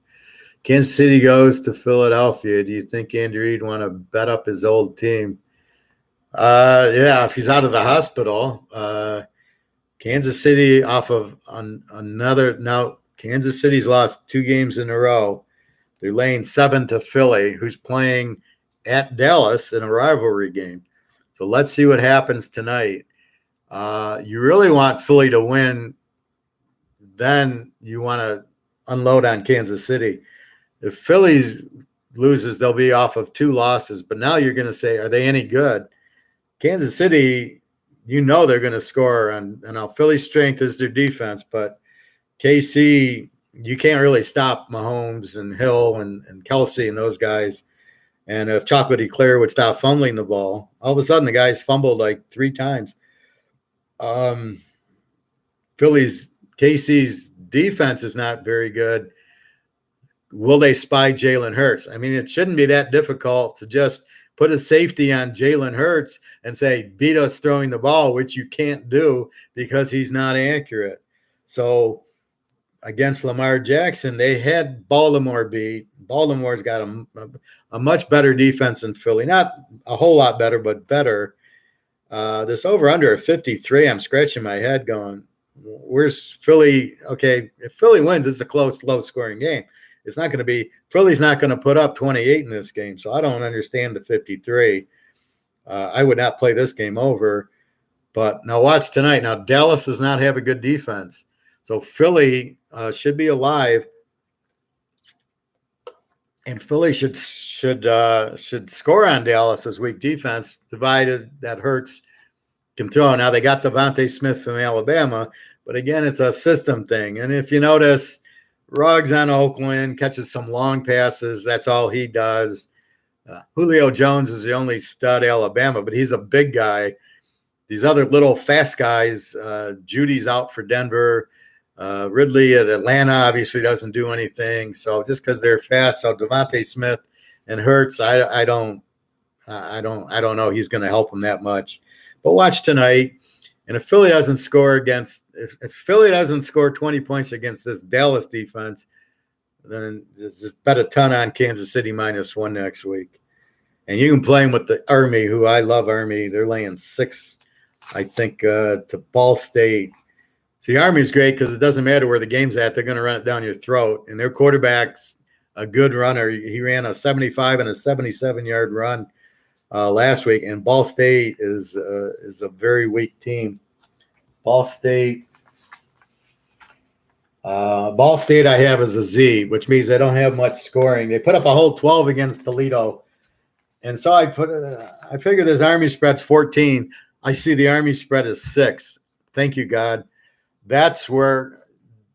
Kansas City goes to Philadelphia. Do you think Andy Reid want to bet up his old team? Yeah, if he's out of the hospital. Kansas City off of another. Now, Kansas City's lost 2 games in a row. They're laying 7 to Philly, who's playing at Dallas in a rivalry game. So let's see what happens tonight. You really want Philly to win. Then you want to unload on Kansas City. If Philly loses, they'll be off of 2 losses. But now you're going to say, are they any good? Kansas City, they're going to score. And now Philly's strength is their defense. But KC, you can't really stop Mahomes and Hill and Kelsey and those guys. And if Chocolate Eclair would stop fumbling the ball, all of a sudden the guys fumbled like 3 times. KC's defense is not very good. Will they spy Jalen Hurts? I mean, it shouldn't be that difficult to just put a safety on Jalen Hurts and say, beat us throwing the ball, which you can't do because he's not accurate. So against Lamar Jackson, they had Baltimore beat. Baltimore's got a much better defense than Philly. Not a whole lot better, but better. This over-under at 53, I'm scratching my head going, where's Philly? Okay, if Philly wins, it's a close, low-scoring game. It's not going to be Philly's not going to put up 28 in this game, so I don't understand the 53. I would not play this game over. But now watch tonight. Now Dallas does not have a good defense, so Philly should be alive, and Philly should score on Dallas's weak defense. Divided that hurts can throw. Now they got Devontae Smith from Alabama, but again, it's a system thing. And if you notice, Ruggs on Oakland catches some long passes. That's all he does. Julio Jones is the only stud Alabama, but he's a big guy. These other little fast guys, Judy's out for Denver. Ridley at Atlanta obviously doesn't do anything. So just because they're fast, so Devontae Smith and Hurts, I don't know he's going to help them that much. But watch tonight, and if Philly doesn't score if Philly doesn't score 20 points against this Dallas defense, then just bet a ton on Kansas City -1 next week. And you can play them with the Army, who I love Army. They're laying 6, I think, to Ball State. So the Army's great because it doesn't matter where the game's at. They're going to run it down your throat. And their quarterback's a good runner. He ran a 75 and a 77-yard run last week. And Ball State is a very weak team. Ball State I have as a Z, which means they don't have much scoring. They put up a whole 12 against Toledo. And so I figure this Army spread's 14. I see the Army spread is 6. Thank you, God. That's why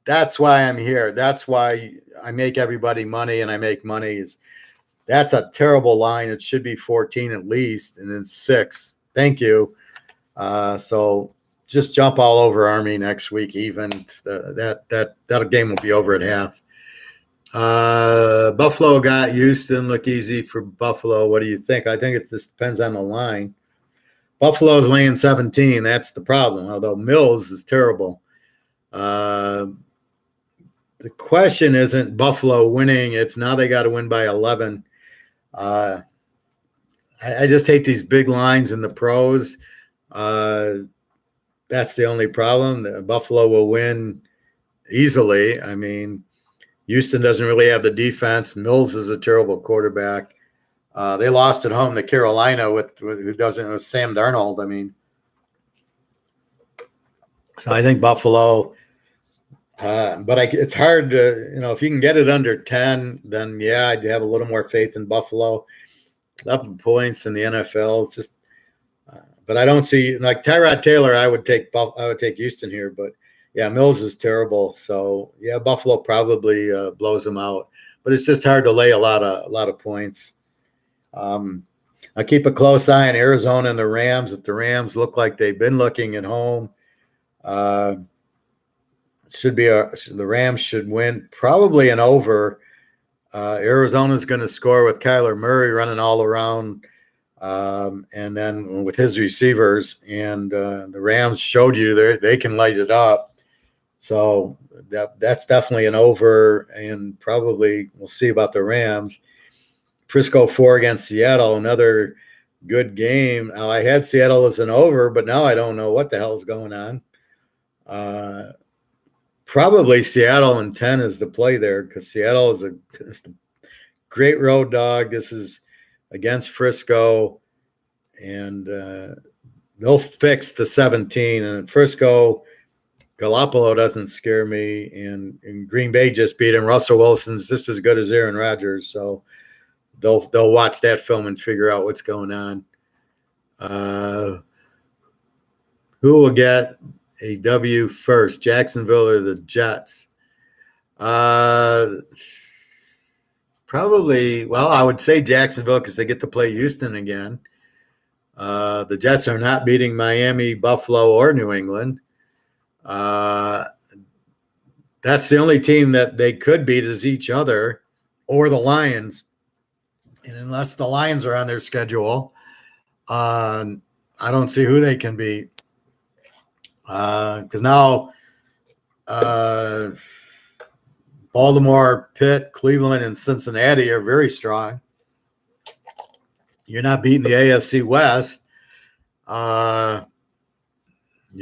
I'm here. That's why I make everybody money and I make money. That's a terrible line. It should be 14 at least, and then 6. Thank you. So just jump all over Army next week. Even that game will be over at half. Buffalo got Houston. Look easy for Buffalo. What do you think? I think it just depends on the line. Buffalo's laying 17. That's the problem. Although Mills is terrible. The question isn't Buffalo winning. It's now they got to win by 11. I just hate these big lines in the pros. That's the only problem. Buffalo will win easily. I mean, Houston doesn't really have the defense. Mills is a terrible quarterback. They lost at home to Carolina with Sam Darnold. I mean, so I think Buffalo. But it's hard to, if you can get it under 10, then yeah, I'd have a little more faith in Buffalo. 11 points in the NFL. It's just, but I don't see like Tyrod Taylor. I would take Houston here, but yeah, Mills is terrible. So yeah, Buffalo probably blows them out. But it's just hard to lay a lot of points. I keep a close eye on Arizona and the Rams. If the Rams look like they've been looking at home, the Rams should win probably an over. Arizona's going to score with Kyler Murray running all around, and then with his receivers. And the Rams showed you they can light it up. So that's definitely an over, and probably we'll see about the Rams. Frisco 4 against Seattle, another good game. Now, I had Seattle as an over, but now I don't know what the hell's going on. Probably Seattle and 10 is the play there because Seattle is a great road dog. This is against Frisco, and they'll fix the 17. And Frisco, Garoppolo doesn't scare me, and Green Bay just beat him. Russell Wilson's just as good as Aaron Rodgers, so they'll watch that film and figure out what's going on. Who will get a W first, Jacksonville or the Jets? Probably, well, I would say Jacksonville because they get to play Houston again. The Jets are not beating Miami, Buffalo, or New England. That's the only team that they could beat is each other or the Lions. And unless the Lions are on their schedule, I don't see who they can beat. Because now Baltimore, Pitt, Cleveland, and Cincinnati are very strong. You're not beating the AFC West. You're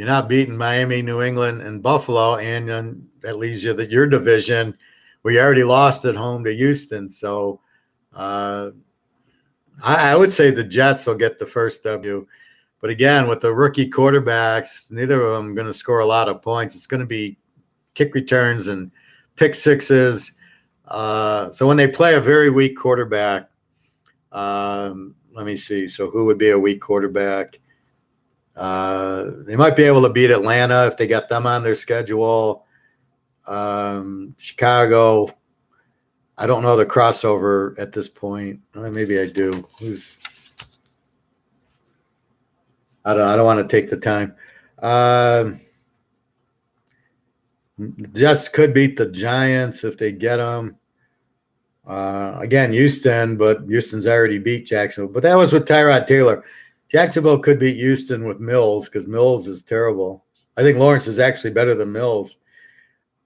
not beating Miami, New England, and Buffalo, and that leaves you your division We already lost at home to Houston. So I would say the Jets will get the first W. But again, with the rookie quarterbacks, neither of them are going to score a lot of points. It's going to be kick returns and pick sixes. So when they play a very weak quarterback, let me see. So who would be a weak quarterback? They might be able to beat Atlanta if they got them on their schedule. Chicago, I don't know the crossover at this point. Maybe I do. I don't want to take the time. Jets could beat the Giants if they get them. Again, Houston, but Houston's already beat Jacksonville. But that was with Tyrod Taylor. Jacksonville could beat Houston with Mills because Mills is terrible. I think Lawrence is actually better than Mills.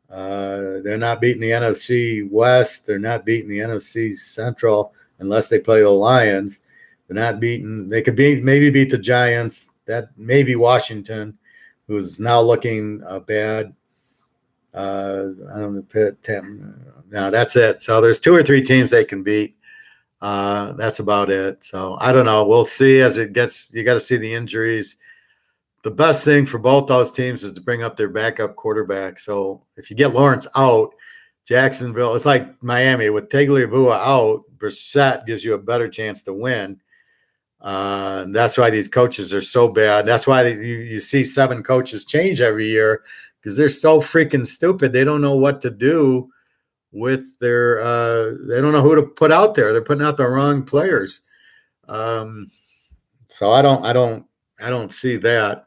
They're not beating the NFC West. They're not beating the NFC Central unless they play the Lions. They're not beating. They could maybe beat the Giants. That maybe Washington, who's now looking bad. I don't know. Pitt. No, that's it. So there's 2 or 3 teams they can beat. That's about it. So I don't know. We'll see as it gets. You got to see the injuries. The best thing for both those teams is to bring up their backup quarterback. So if you get Lawrence out, Jacksonville, it's like Miami with Tagliabue out. Brissett gives you a better chance to win. That's why these coaches are so bad. That's why you see 7 coaches change every year because they're so freaking stupid. They don't know what to do with their. They don't know who to put out there. They're putting out the wrong players. So I don't see that.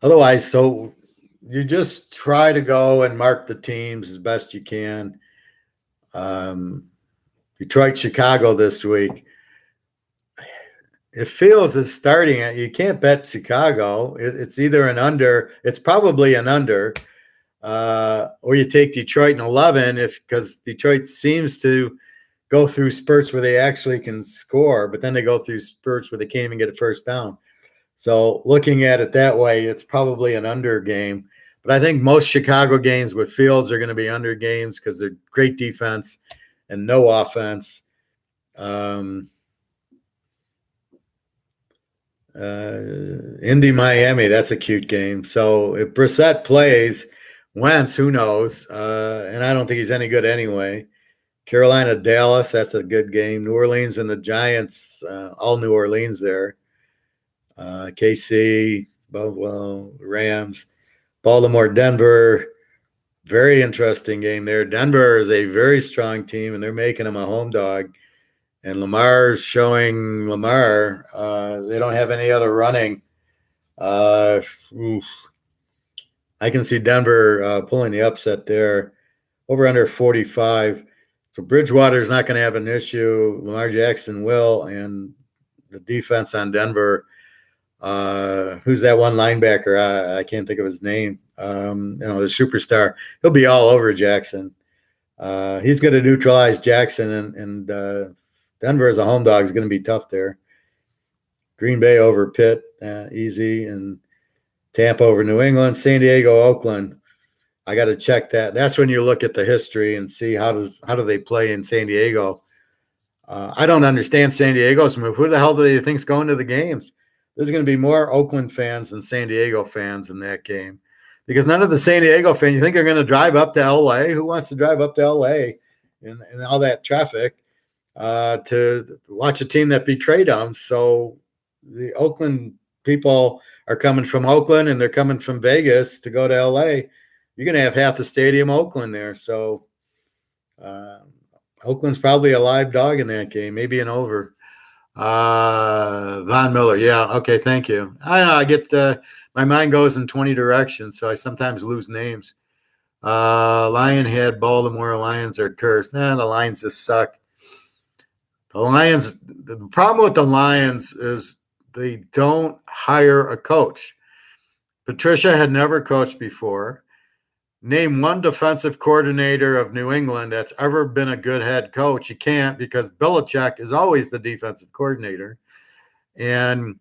Otherwise, so you just try to go and mark the teams as best you can. Detroit, Chicago this week. It feels as starting it. You can't bet Chicago. It's either an under. It's probably an under, or you take Detroit in 11 because Detroit seems to go through spurts where they actually can score, but then they go through spurts where they can't even get a first down. So looking at it that way, it's probably an under game. But I think most Chicago games with Fields are going to be under games because they're great defense and no offense. Indy, Miami, that's a cute game. So if Brissett plays, Wentz, who knows? And I don't think he's any good anyway. Carolina, Dallas, that's a good game. New Orleans and the Giants, all New Orleans there. KC, Buffalo, Rams, Baltimore, Denver. Very interesting game there. Denver is a very strong team, and they're making them a home dog. And Lamar's showing Lamar. They don't have any other running. I can see Denver pulling the upset there. Over under 45. So Bridgewater is not going to have an issue. Lamar Jackson will. And the defense on Denver, who's that one linebacker? I can't think of his name. The superstar. He'll be all over Jackson. He's going to neutralize Jackson, and Denver as a home dog is going to be tough there. Green Bay over Pitt, easy, and Tampa over New England. San Diego, Oakland. I got to check that. That's when you look at the history and see how do they play in San Diego. I don't understand San Diego's move. Who the hell do they think's going to the games? There's going to be more Oakland fans than San Diego fans in that game because none of the San Diego fans, you think they're going to drive up to L.A.? Who wants to drive up to L.A. and all that traffic to watch a team that betrayed them? So the Oakland people are coming from Oakland and they're coming from Vegas to go to L.A. You're going to have half the stadium Oakland there. So Oakland's probably a live dog in that game, maybe an over. Von Miller. Yeah. Okay. Thank you. I know I get my mind goes in 20 directions, so I sometimes lose names. Lionhead, Baltimore Lions are cursed. The Lions just suck. The problem with the Lions is they don't hire a coach. Patricia had never coached before. Name one defensive coordinator of New England that's ever been a good head coach. You can't because Belichick is always the defensive coordinator. And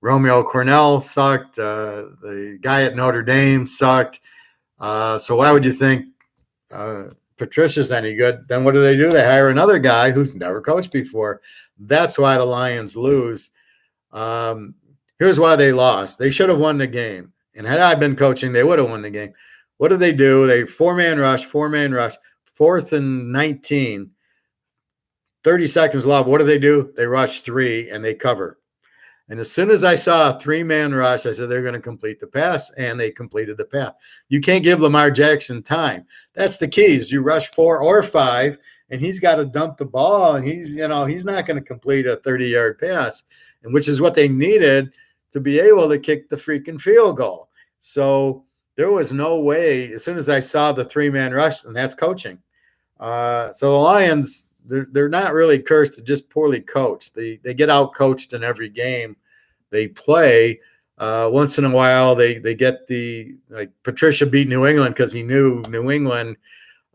Romeo Cornell sucked. The guy at Notre Dame sucked. So why would you think Patricia's any good? Then what do? They hire another guy who's never coached before. That's why the Lions lose. Here's why they lost. They should have won the game. And had I been coaching, they would have won the game. What do? They four-man rush, 4th and 19, 30 seconds left. What do? They rush 3 and they cover. And as soon as I saw a 3-man rush, I said, they're going to complete the pass, and they completed the pass. You can't give Lamar Jackson time. That's the keys. You rush 4 or 5, and he's got to dump the ball, and he's not going to complete a 30-yard pass, and which is what they needed to be able to kick the freaking field goal. So there was no way, as soon as I saw the 3-man rush, and that's coaching. So the Lions, they're not really cursed, they're just poorly coached. They get out-coached in every game they play. Once in a while, they get like Patricia beat New England because he knew New England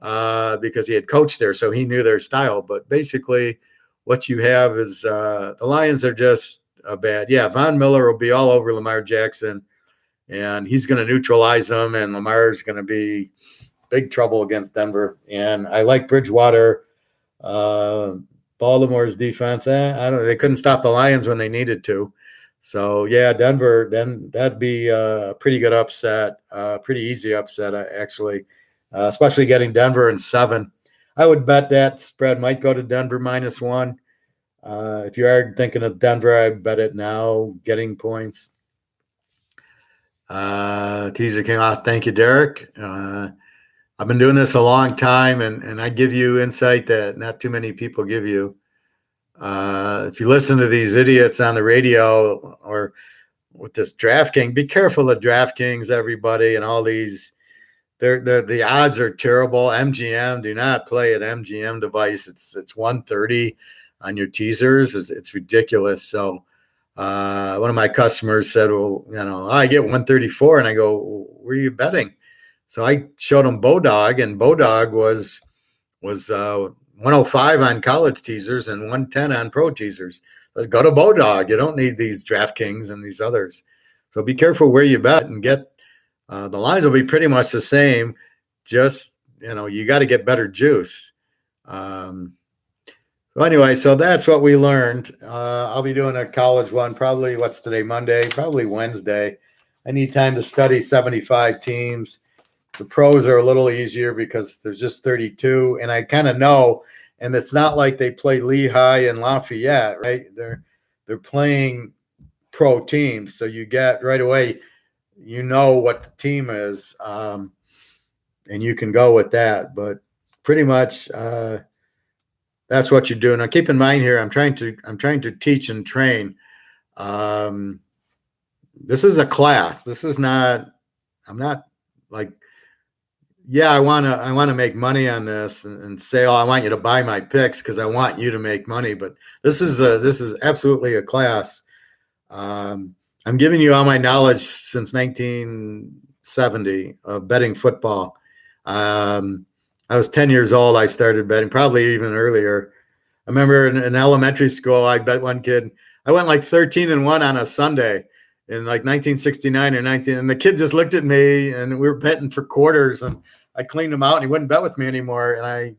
because he had coached there, so he knew their style. But basically, what you have is the Lions are just bad. Yeah, Von Miller will be all over Lamar Jackson, and he's going to neutralize them, and Lamar's going to be big trouble against Denver. And I like Bridgewater. Baltimore's defense, I don't know. They couldn't stop the Lions when they needed to. So, yeah, Denver, then that'd be a pretty good upset, pretty easy upset, actually, especially getting Denver in 7. I would bet that spread might go to Denver -1. If you are thinking of Denver, I'd bet it now, getting points. Teaserking, thank you, Derek. I've been doing this a long time, and I give you insight that not too many people give you. If you listen to these idiots on the radio or with this DraftKings, be careful of DraftKings, everybody, and all these. The odds are terrible. MGM, do not play an MGM device. It's 130 on your teasers. It's ridiculous. So one of my customers said, well, I get 134, and I go, well, where are you betting? So I showed him Bodog, and Bodog was 105 on college teasers and 110 on pro teasers. Let's go to Bodog. You don't need these DraftKings and these others. So be careful where you bet and get the lines will be pretty much the same. Just, you got to get better juice. So anyway, so that's what we learned. I'll be doing a college one, probably what's today, Monday, probably Wednesday. I need time to study 75 teams. The pros are a little easier because there's just 32, and I kind of know, and it's not like they play Lehigh and Lafayette, right? They're playing pro teams, so you get right away, what the team is, and you can go with that. But pretty much that's what you're doing. Now, keep in mind here, I'm trying to teach and train. This is a class. This is not. I'm not like. Yeah, I want to make money on this and say, I want you to buy my picks because I want you to make money. But this is absolutely a class. I'm giving you all my knowledge since 1970 of betting football. I was 10 years old. I started betting, probably even earlier. I remember in elementary school, I bet one kid. I went like 13-1 on a Sunday in like 1969 or 19, and the kid just looked at me, and we were betting for quarters, and I cleaned him out, and he wouldn't bet with me anymore. And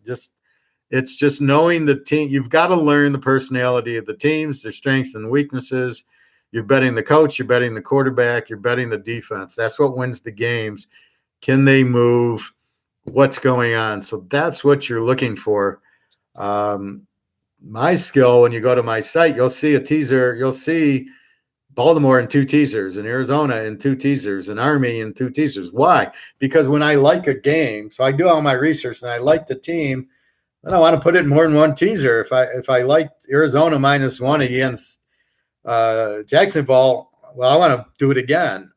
it's just knowing the team. You've got to learn the personality of the teams, their strengths and weaknesses. You're betting the coach, you're betting the quarterback, you're betting the defense. That's what wins the games. Can they move? What's going on? So that's what you're looking for. My skill, when you go to my site, you'll see a teaser. You'll see Baltimore in 2 teasers, and Arizona in 2 teasers, and Army in 2 teasers. Why? Because when I like a game, so I do all my research and I like the team, then I want to put it in more than 1 teaser. If I liked Arizona -1 against Jacksonville, well, I want to do it again.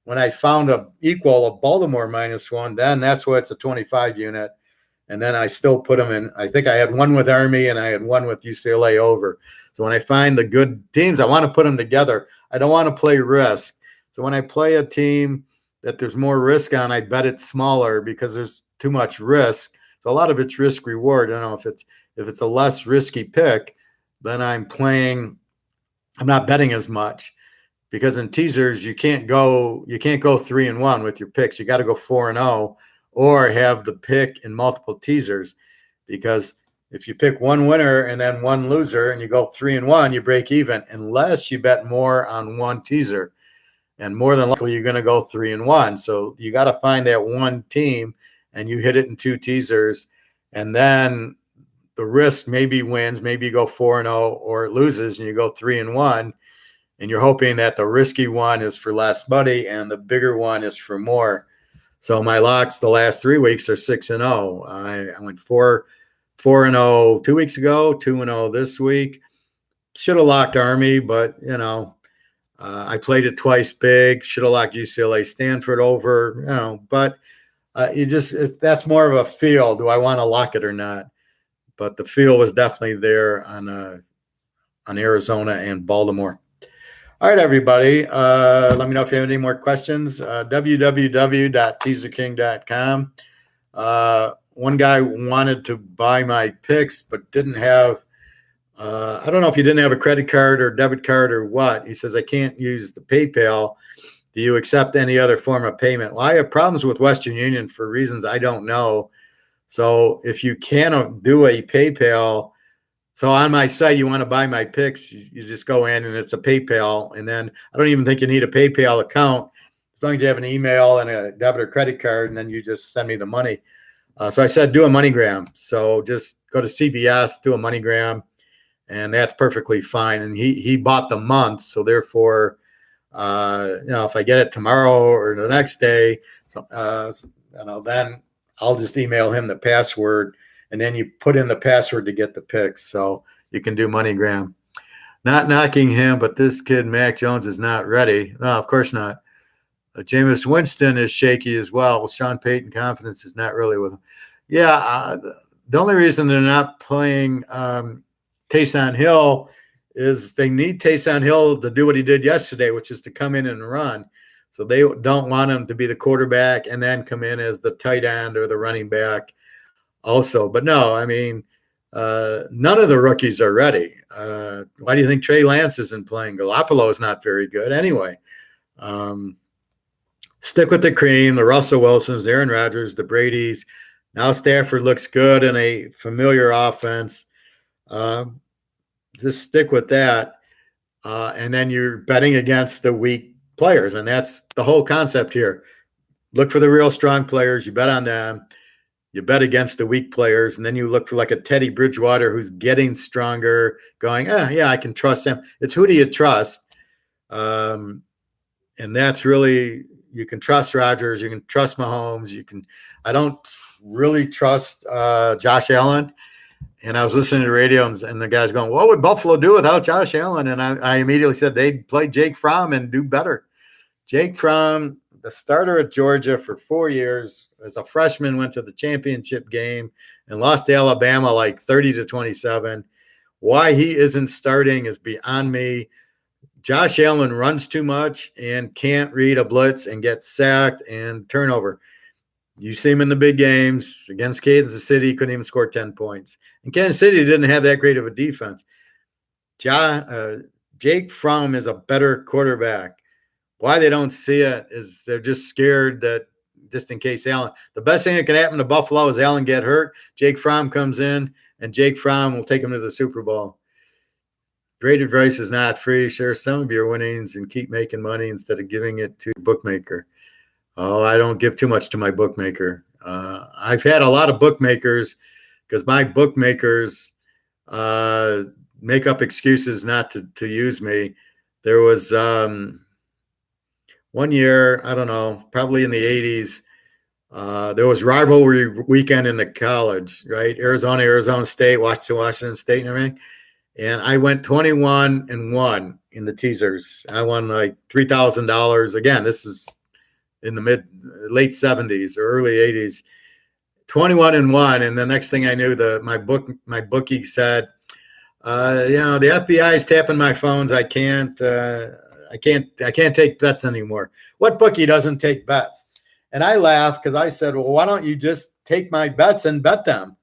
When I found a equal of Baltimore -1, then that's why it's a 25 unit. And then I still put them in. I think I had 1 with Army and I had 1 with UCLA over. So when I find the good teams, I want to put them together. I don't want to play risk. So when I play a team that there's more risk on, I bet it's smaller because there's too much risk. So a lot of it's risk reward. I don't know if it's a less risky pick, then I'm not betting as much because in teasers you can't go 3-1 with your picks. You got to go 4-0 or have the pick in multiple teasers, because if you pick one winner and then one loser and you go 3-1, you break even unless you bet more on one teaser. And more than likely, you're going to go 3-1. So you got to find that one team and you hit it in two teasers. And then the risk maybe wins, maybe you go 4-0 or it loses and you go 3-1. And you're hoping that the risky one is for less money and the bigger one is for more. So my locks the last 3 weeks are 6-0. I went 4-0 2 weeks ago, 2-0 this week. Should have locked Army, but I played it twice big. Should have locked UCLA Stanford over, but that's more of a feel. Do I want to lock it or not? But the feel was definitely there on Arizona and Baltimore. All right, everybody. Let me know if you have any more questions. www.teaserking.com. One guy wanted to buy my picks, but didn't have, I don't know if he didn't have a credit card or debit card or what. He says, I can't use the PayPal. Do you accept any other form of payment? Well, I have problems with Western Union for reasons I don't know. So if you cannot do a PayPal, so on my site, you want to buy my picks, you just go in and it's a PayPal. And then I don't even think you need a PayPal account as long as you have an email and a debit or credit card, and then you just send me the money. So I said, do a MoneyGram. So just go to CVS, do a MoneyGram, and that's perfectly fine. And he bought the month. So therefore, if I get it tomorrow or the next day, then I'll just email him the password. And then you put in the password to get the picks. So you can do MoneyGram. Not knocking him, but this kid, Mac Jones, is not ready. No, of course not. Jameis Winston is shaky as well. Sean Payton confidence is not really with him. Yeah, the only reason they're not playing Taysom Hill is they need Taysom Hill to do what he did yesterday, which is to come in and run. So they don't want him to be the quarterback and then come in as the tight end or the running back also. But no, I mean, none of the rookies are ready. Why do you think Trey Lance isn't playing? Garoppolo is not very good anyway. Stick with the cream, the Russell Wilsons, the Aaron Rodgers, the Bradys. Now Stafford looks good in a familiar offense. Just stick with that. And then you're betting against the weak players. And that's the whole concept here. Look for the real strong players. You bet on them. You bet against the weak players, and then you look for like a Teddy Bridgewater who's getting stronger, going, yeah, I can trust him. It's who do you trust? And that's really, you can trust Rodgers, you can trust Mahomes, I don't really trust Josh Allen. And I was listening to the radio, and the guy's going, what would Buffalo do without Josh Allen? And I immediately said they'd play Jake Fromm and do better. Jake Fromm, the starter at Georgia for 4 years, as a freshman, went to the championship game and lost to Alabama like 30-27. Why he isn't starting is beyond me. Josh Allen runs too much and can't read a blitz and gets sacked and turnover. You see him in the big games against Kansas City, couldn't even score 10 points. And Kansas City didn't have that great of a defense. Jake Fromm is a better quarterback. Why they don't see it is they're just scared that just in case Allen. The best thing that can happen to Buffalo is Allen get hurt. Jake Fromm comes in, and Jake Fromm will take him to the Super Bowl. Great advice is not free. Share some of your winnings and keep making money instead of giving it to your bookmaker. Oh, I don't give too much to my bookmaker. I've had a lot of bookmakers because my bookmakers make up excuses not to use me. There was one year, I don't know, probably in the 80s, there was rivalry weekend in the college, right? Arizona State, Washington State, and everything. And I went 21-1 in the teasers. I won like $3,000. Again, this is in the late 70s or early 80s. 21-1, and the next thing I knew, my bookie said, the FBI is tapping my phones. I can't take bets anymore. What bookie doesn't take bets? And I laughed because I said, well, why don't you just take my bets and bet them?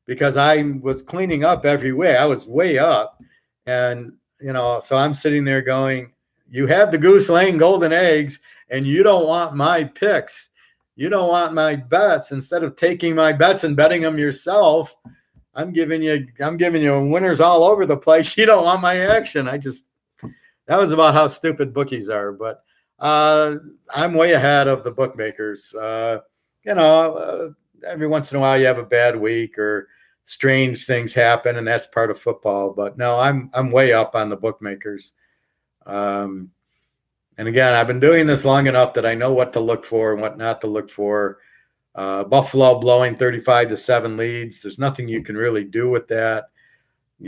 Because I was cleaning up every way. I was way up. And, so I'm sitting there going, you have the goose laying golden eggs, and you don't want my picks. You don't want my bets. Instead of taking my bets and betting them yourself, I'm giving you winners all over the place. You don't want my action. That was about how stupid bookies are. But I'm way ahead of the bookmakers. Every once in a while you have a bad week or strange things happen, and that's part of football. But no, I'm way up on the bookmakers. And again, I've been doing this long enough that I know what to look for and what not to look for. Buffalo blowing 35-7 leads. There's nothing you can really do with that.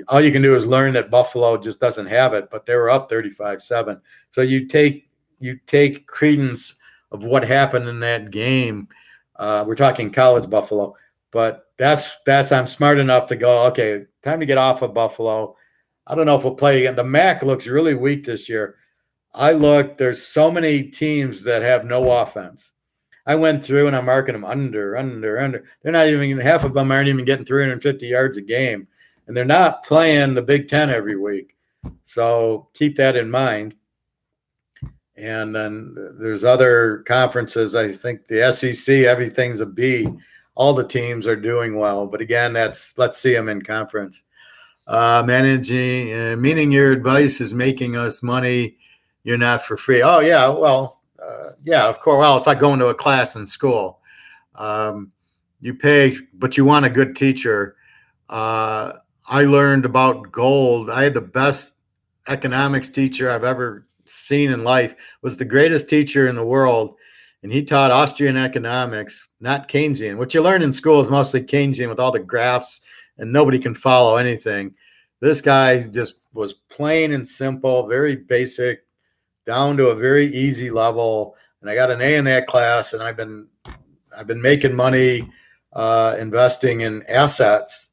All you can do is learn that Buffalo just doesn't have it, but they were up 35-7. So you take credence of what happened in that game. We're talking college Buffalo, but that's I'm smart enough to go, okay, time to get off of Buffalo. I don't know if we'll play again. The MAC looks really weak this year. There's so many teams that have no offense. I went through and I'm marking them under. They're not even, half of them aren't even getting 350 yards a game. And they're not playing the Big Ten every week. So keep that in mind. And then there's other conferences. I think the SEC, everything's a B. All the teams are doing well. But again, let's see them in conference. Meaning your advice is making us money. You're not for free. Oh, yeah. Well, yeah, of course. Well, it's like going to a class in school. You pay, but you want a good teacher. I learned about gold. I had the best economics teacher I've ever seen in life. Was the greatest teacher in the world. And he taught Austrian economics, not Keynesian. What you learn in school is mostly Keynesian with all the graphs, and nobody can follow anything. This guy just was plain and simple, very basic, down to a very easy level. And I got an A in that class, and I've been making money investing in assets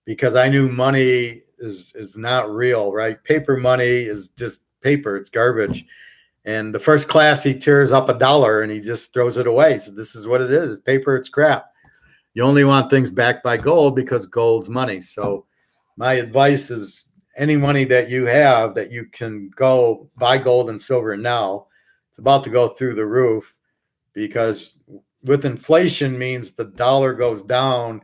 because I knew money is not real, right? Paper money is just paper. It's garbage. And the first class, he tears up $1 and he just throws it away. So this is what it is. It's paper. It's crap. You only want things backed by gold because gold's money. So my advice is any money that you have that you can go buy gold and silver now, it's about to go through the roof because with inflation means the dollar goes down,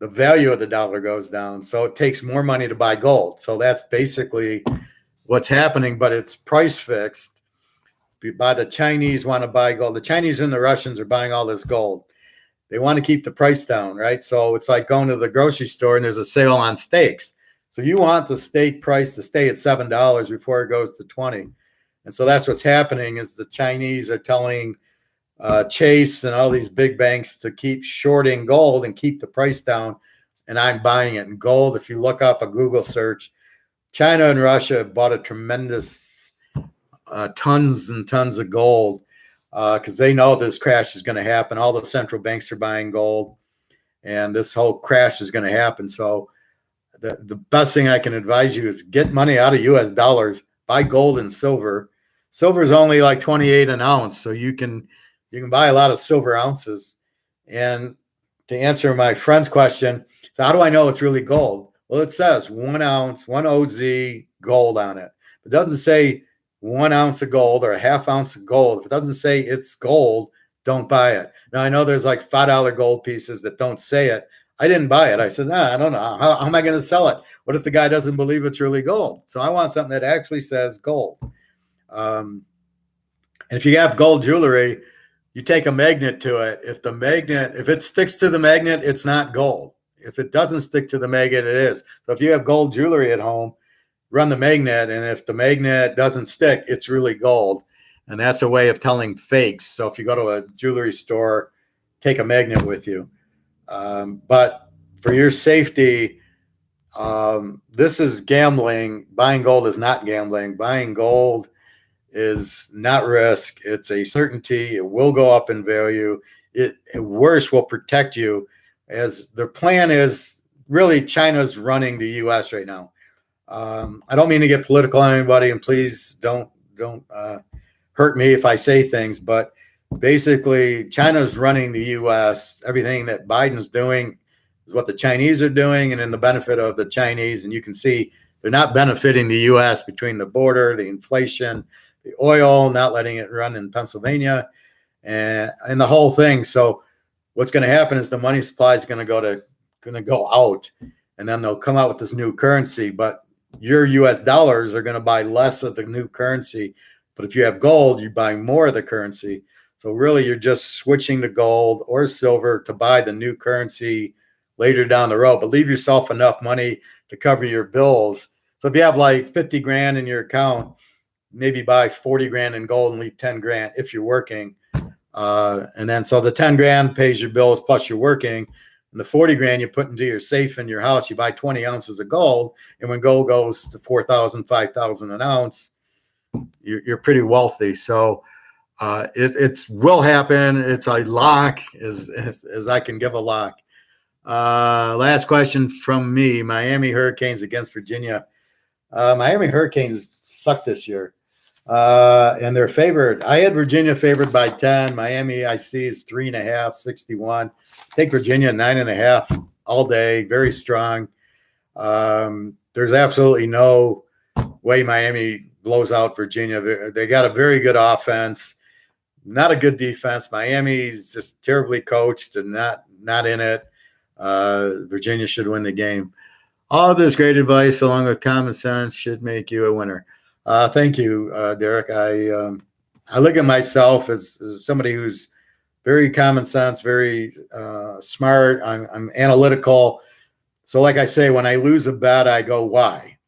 the value of the dollar goes down. So it takes more money to buy gold. So that's basically what's happening, but it's price fixed. By the Chinese want to buy gold. The Chinese and the Russians are buying all this gold. They want to keep the price down, right? So it's like going to the grocery store and there's a sale on steaks. So you want the steak price to stay at $7 before it goes to 20. And so that's what's happening is the Chinese are telling Chase and all these big banks to keep shorting gold and keep the price down. And I'm buying it in gold. If you look up a Google search, China and Russia have bought a tremendous tons and tons of gold because they know this crash is going to happen. All the central banks are buying gold and this whole crash is going to happen. So the best thing I can advise you is get money out of US dollars, buy gold and silver. Silver is only like 28 an ounce. So you can buy a lot of silver ounces. And to answer my friend's question, so how do I know it's really gold? Well, it says 1 ounce, 1 OZ gold on it. It doesn't say 1 ounce of gold or a half ounce of gold. If it doesn't say it's gold, don't buy it. Now, I know there's like $5 gold pieces that don't say it. I didn't buy it. I said, I don't know. How am I going to sell it? What if the guy doesn't believe it's really gold? So I want something that actually says gold. And if you have gold jewelry, you take a magnet to it. If it sticks to the magnet, it's not gold. If it doesn't stick to the magnet, it is. So if you have gold jewelry at home, run the magnet. And if the magnet doesn't stick, it's really gold. And that's a way of telling fakes. So if you go to a jewelry store, take a magnet with you. But for your safety, this is gambling. Buying gold is not gambling. Buying gold is not risk. It's a certainty. It will go up in value. It worse will protect you as their plan is really China's running the U.S. right now. I don't mean to get political on anybody, and please don't hurt me if I say things, but basically China's running the U.S. Everything that Biden's doing is what the Chinese are doing and in the benefit of the Chinese. And you can see they're not benefiting the U.S. between the border, the inflation, the oil, not letting it run in Pennsylvania, and the whole thing. So what's going to happen is the money supply is going to go out, and then they'll come out with this new currency. But your U.S. dollars are going to buy less of the new currency. But if you have gold, you buy more of the currency. So really, you're just switching to gold or silver to buy the new currency later down the road. But leave yourself enough money to cover your bills. So if you have like 50 grand in your account, maybe buy 40 grand in gold and leave 10 grand if you're working. And then so the 10 grand pays your bills plus you're working. And the 40 grand you put into your safe in your house, you buy 20 ounces of gold. And when gold goes to 4,000, 5,000 an ounce, you're pretty wealthy. So it will happen. It's a lock as I can give a lock. Last question from me. Miami Hurricanes against Virginia. Miami Hurricanes suck this year. And they're favored. I had Virginia favored by 10. Miami, I see, is 3.5, 61. Take Virginia 9.5 all day. Very strong. There's absolutely no way Miami blows out Virginia. They got a very good offense, not a good defense. Miami's just terribly coached and not in it. Virginia should win the game. All of this great advice, along with common sense, should make you a winner. Thank you, Derek. I look at myself as somebody who's very common sense, very smart. I'm analytical. So like I say, when I lose a bet, I go, why?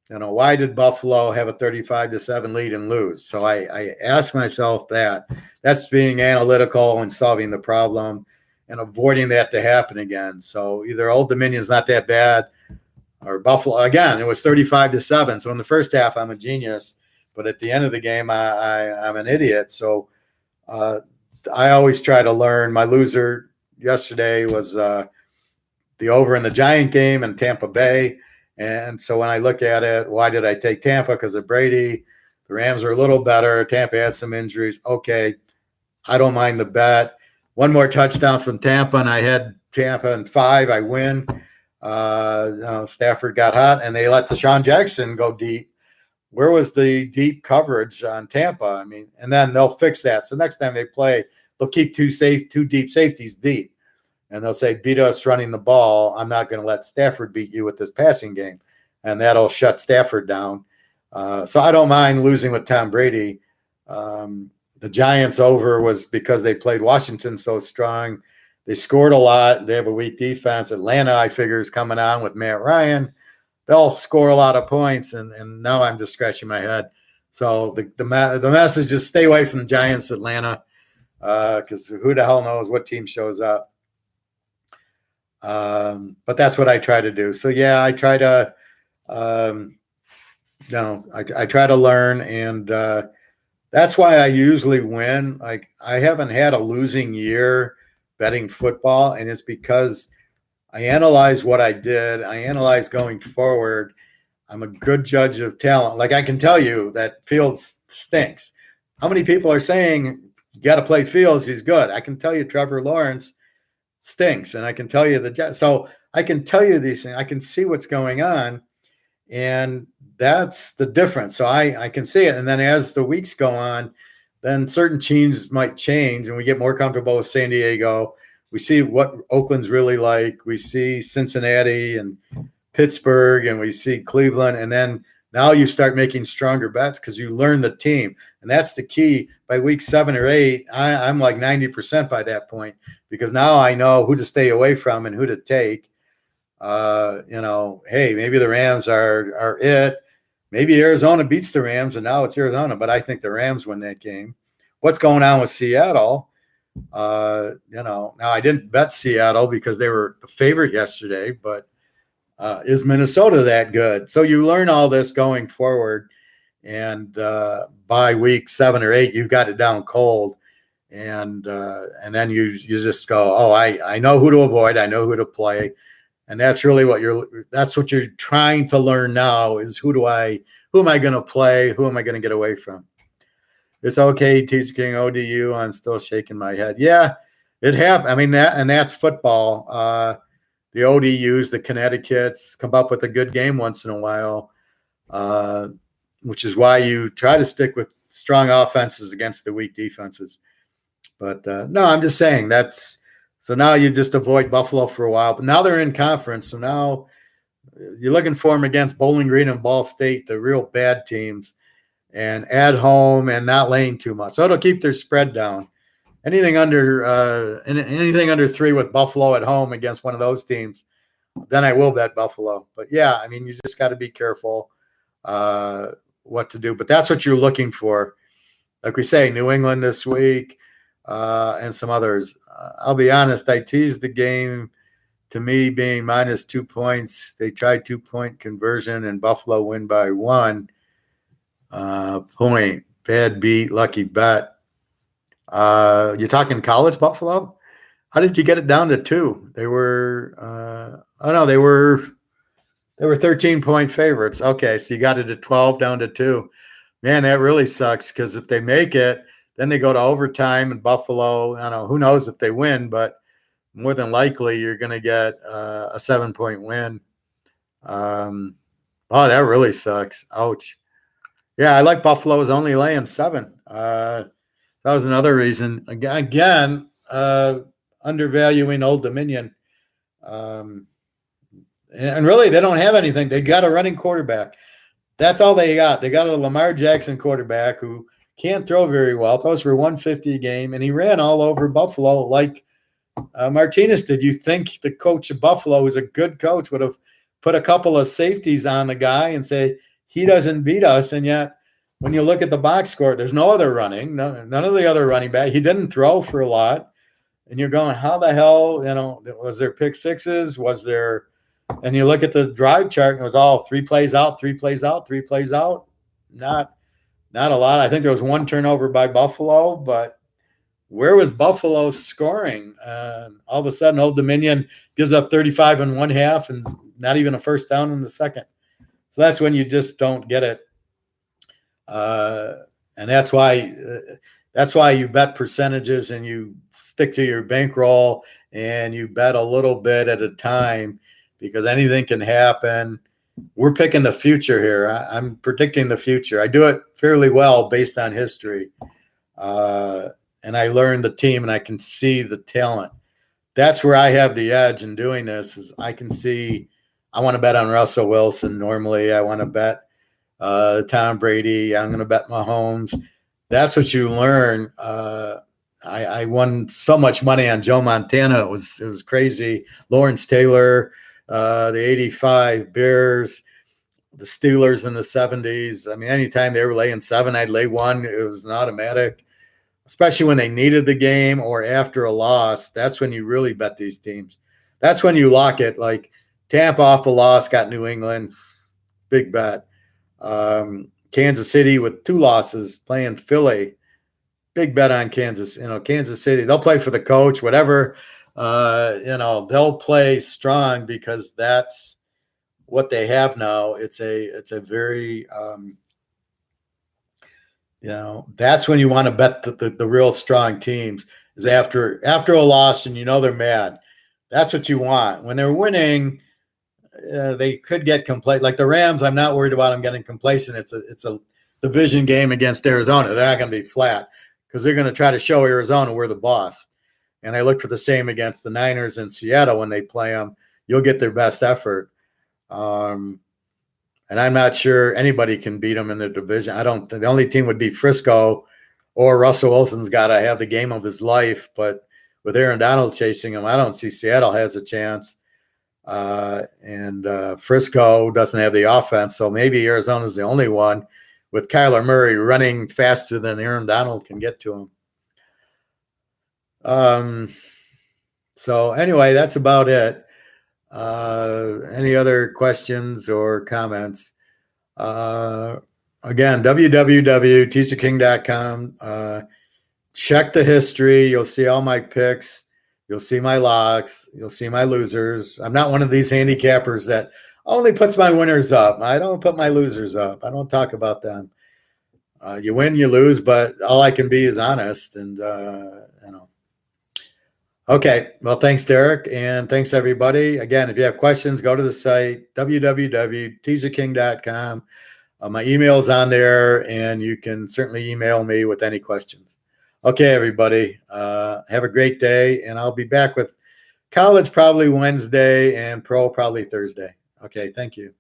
Why did Buffalo have a 35-7 lead and lose? So I ask myself that. That's being analytical and solving the problem and avoiding that to happen again. So either Old Dominion's not that bad, or Buffalo, again, it was 35-7. So in the first half, I'm a genius, but at the end of the game, I'm an idiot. So I always try to learn. My loser yesterday was the over in the Giant game in Tampa Bay. And so when I look at it, why did I take Tampa? Because of Brady. The Rams are a little better. Tampa had some injuries. Okay, I don't mind the bet. One more touchdown from Tampa, and I had Tampa in 5. I win. Stafford got hot, and they let Deshaun Jackson go deep. Where was the deep coverage on Tampa? I mean, and then they'll fix that. So next time they play, they'll keep two deep safeties deep. And they'll say, beat us running the ball. I'm not going to let Stafford beat you with this passing game. And that'll shut Stafford down. So I don't mind losing with Tom Brady. The Giants over was because they played Washington so strong. They scored a lot. They have a weak defense. Atlanta, I figure, is coming on with Matt Ryan. They'll score a lot of points. And now I'm just scratching my head. So the message is stay away from the Giants, Atlanta, because who the hell knows what team shows up. But that's what I try to do. So yeah, I try to, I try to learn, and that's why I usually win. Like I haven't had a losing year betting football, and it's because I analyze what I did. I analyze going forward. I'm a good judge of talent. Like I can tell you that Fields stinks. How many people are saying you got to play Fields? He's good. I can tell you Trevor Lawrence stinks, and I can tell you so I can tell you these things. I can see what's going on, and that's the difference. So I can see it, and then as the weeks go on, then certain teams might change, and we get more comfortable with San Diego. We see what Oakland's really like. We see Cincinnati and Pittsburgh, and we see Cleveland, and then now you start making stronger bets because you learn the team. And that's the key. By week 7 or 8, I'm like 90% by that point, because now I know who to stay away from and who to take. Hey, maybe the Rams are it. Maybe Arizona beats the Rams, and now it's Arizona, but I think the Rams win that game. What's going on with Seattle? Now I didn't bet Seattle because they were the favorite yesterday, but is Minnesota that good? So you learn all this going forward, and by week 7 or 8, you've got it down cold, and then you just go, oh, I know who to avoid, I know who to play, and that's really what you're trying to learn now is who am I going to play, who am I going to get away from? It's okay, Teaserking ODU. I'm still shaking my head. Yeah, it happened. I mean that's football. The ODUs, the Connecticut's come up with a good game once in a while, which is why you try to stick with strong offenses against the weak defenses. But no, I'm just saying so now you just avoid Buffalo for a while. But now they're in conference, so now you're looking for them against Bowling Green and Ball State, the real bad teams, and at home and not laying too much. So it'll keep their spread down. Anything under 3 with Buffalo at home against one of those teams, then I will bet Buffalo. But yeah, I mean, you just got to be careful what to do. But that's what you're looking for. Like we say, New England this week and some others. I'll be honest, I teased the game to me being minus 2 points. They tried 2-point conversion and Buffalo win by 1 point. Bad beat, lucky bet. You're talking college Buffalo? How did you get it down to 2? They were they were 13-point favorites. Okay, so you got it at 12 down to 2. Man, that really sucks because if they make it, then they go to overtime and Buffalo, I don't know, who knows if they win, but more than likely you're going to get a 7-point win. That really sucks. Ouch. Yeah, I like Buffalo's only laying 7. That was another reason. Again, undervaluing Old Dominion. And really, they don't have anything. They got a running quarterback. That's all they got. They got a Lamar Jackson quarterback who can't throw very well. Throws for 150 a game, and he ran all over Buffalo like Martinez did. You think the coach of Buffalo, who's a good coach, would have put a couple of safeties on the guy and say, he doesn't beat us, and yet when you look at the box score, there's no other running, none of the other running back. He didn't throw for a lot. And you're going, how the hell, was there pick sixes? Was there, and you look at the drive chart and it was all 3 plays out, 3 plays out, 3 plays out. Not a lot. I think there was 1 turnover by Buffalo, but where was Buffalo scoring? All of a sudden, Old Dominion gives up 35 in one half and not even a first down in the second. So that's when you just don't get it. And that's why you bet percentages and you stick to your bankroll and you bet a little bit at a time because anything can happen. We're picking the future here. I'm predicting the future. I do it fairly well based on history. And I learned the team and I can see the talent. That's where I have the edge in doing this is I can see, I want to bet on Russell Wilson. Normally I want to bet Tom Brady. I'm going to bet Mahomes. That's what you learn. I won so much money on Joe Montana. It was crazy. Lawrence Taylor, the 85 Bears, the Steelers in the 70s. I mean, anytime they were laying 7, I'd lay 1. It was an automatic, especially when they needed the game or after a loss. That's when you really bet these teams. That's when you lock it. Like Tampa off the loss, got New England, big bet. Kansas City with 2 losses playing Philly, big bet on Kansas. Kansas City, they'll play for the coach, whatever. They'll play strong because that's what they have now. It's a very, that's when you want to bet the real strong teams is after a loss and they're mad. That's what you want. When they're winning, they could get complacent. Like the Rams, I'm not worried about them getting complacent. It's a division game against Arizona. They're not going to be flat because they're going to try to show Arizona we're the boss. And I look for the same against the Niners in Seattle when they play them. You'll get their best effort. And I'm not sure anybody can beat them in the division. I don't think the only team would be Frisco or Russell Wilson's got to have the game of his life. But with Aaron Donald chasing him, I don't see Seattle has a chance. And Frisco doesn't have the offense, so maybe Arizona's the only one with Kyler Murray running faster than Aaron Donald can get to him. So anyway, that's about it. Any other questions or comments? Again, www.teaserking.com. Check the history. You'll see all my picks. You'll see my locks. You'll see my losers. I'm not one of these handicappers that only puts my winners up. I don't put my losers up. I don't talk about them. You win, you lose, but all I can be is honest. And, Okay. Well, thanks, Derek. And thanks, everybody. Again, if you have questions, go to the site, www.teaserking.com. My email is on there, and you can certainly email me with any questions. Okay, everybody, have a great day, and I'll be back with college probably Wednesday and pro probably Thursday. Okay, thank you.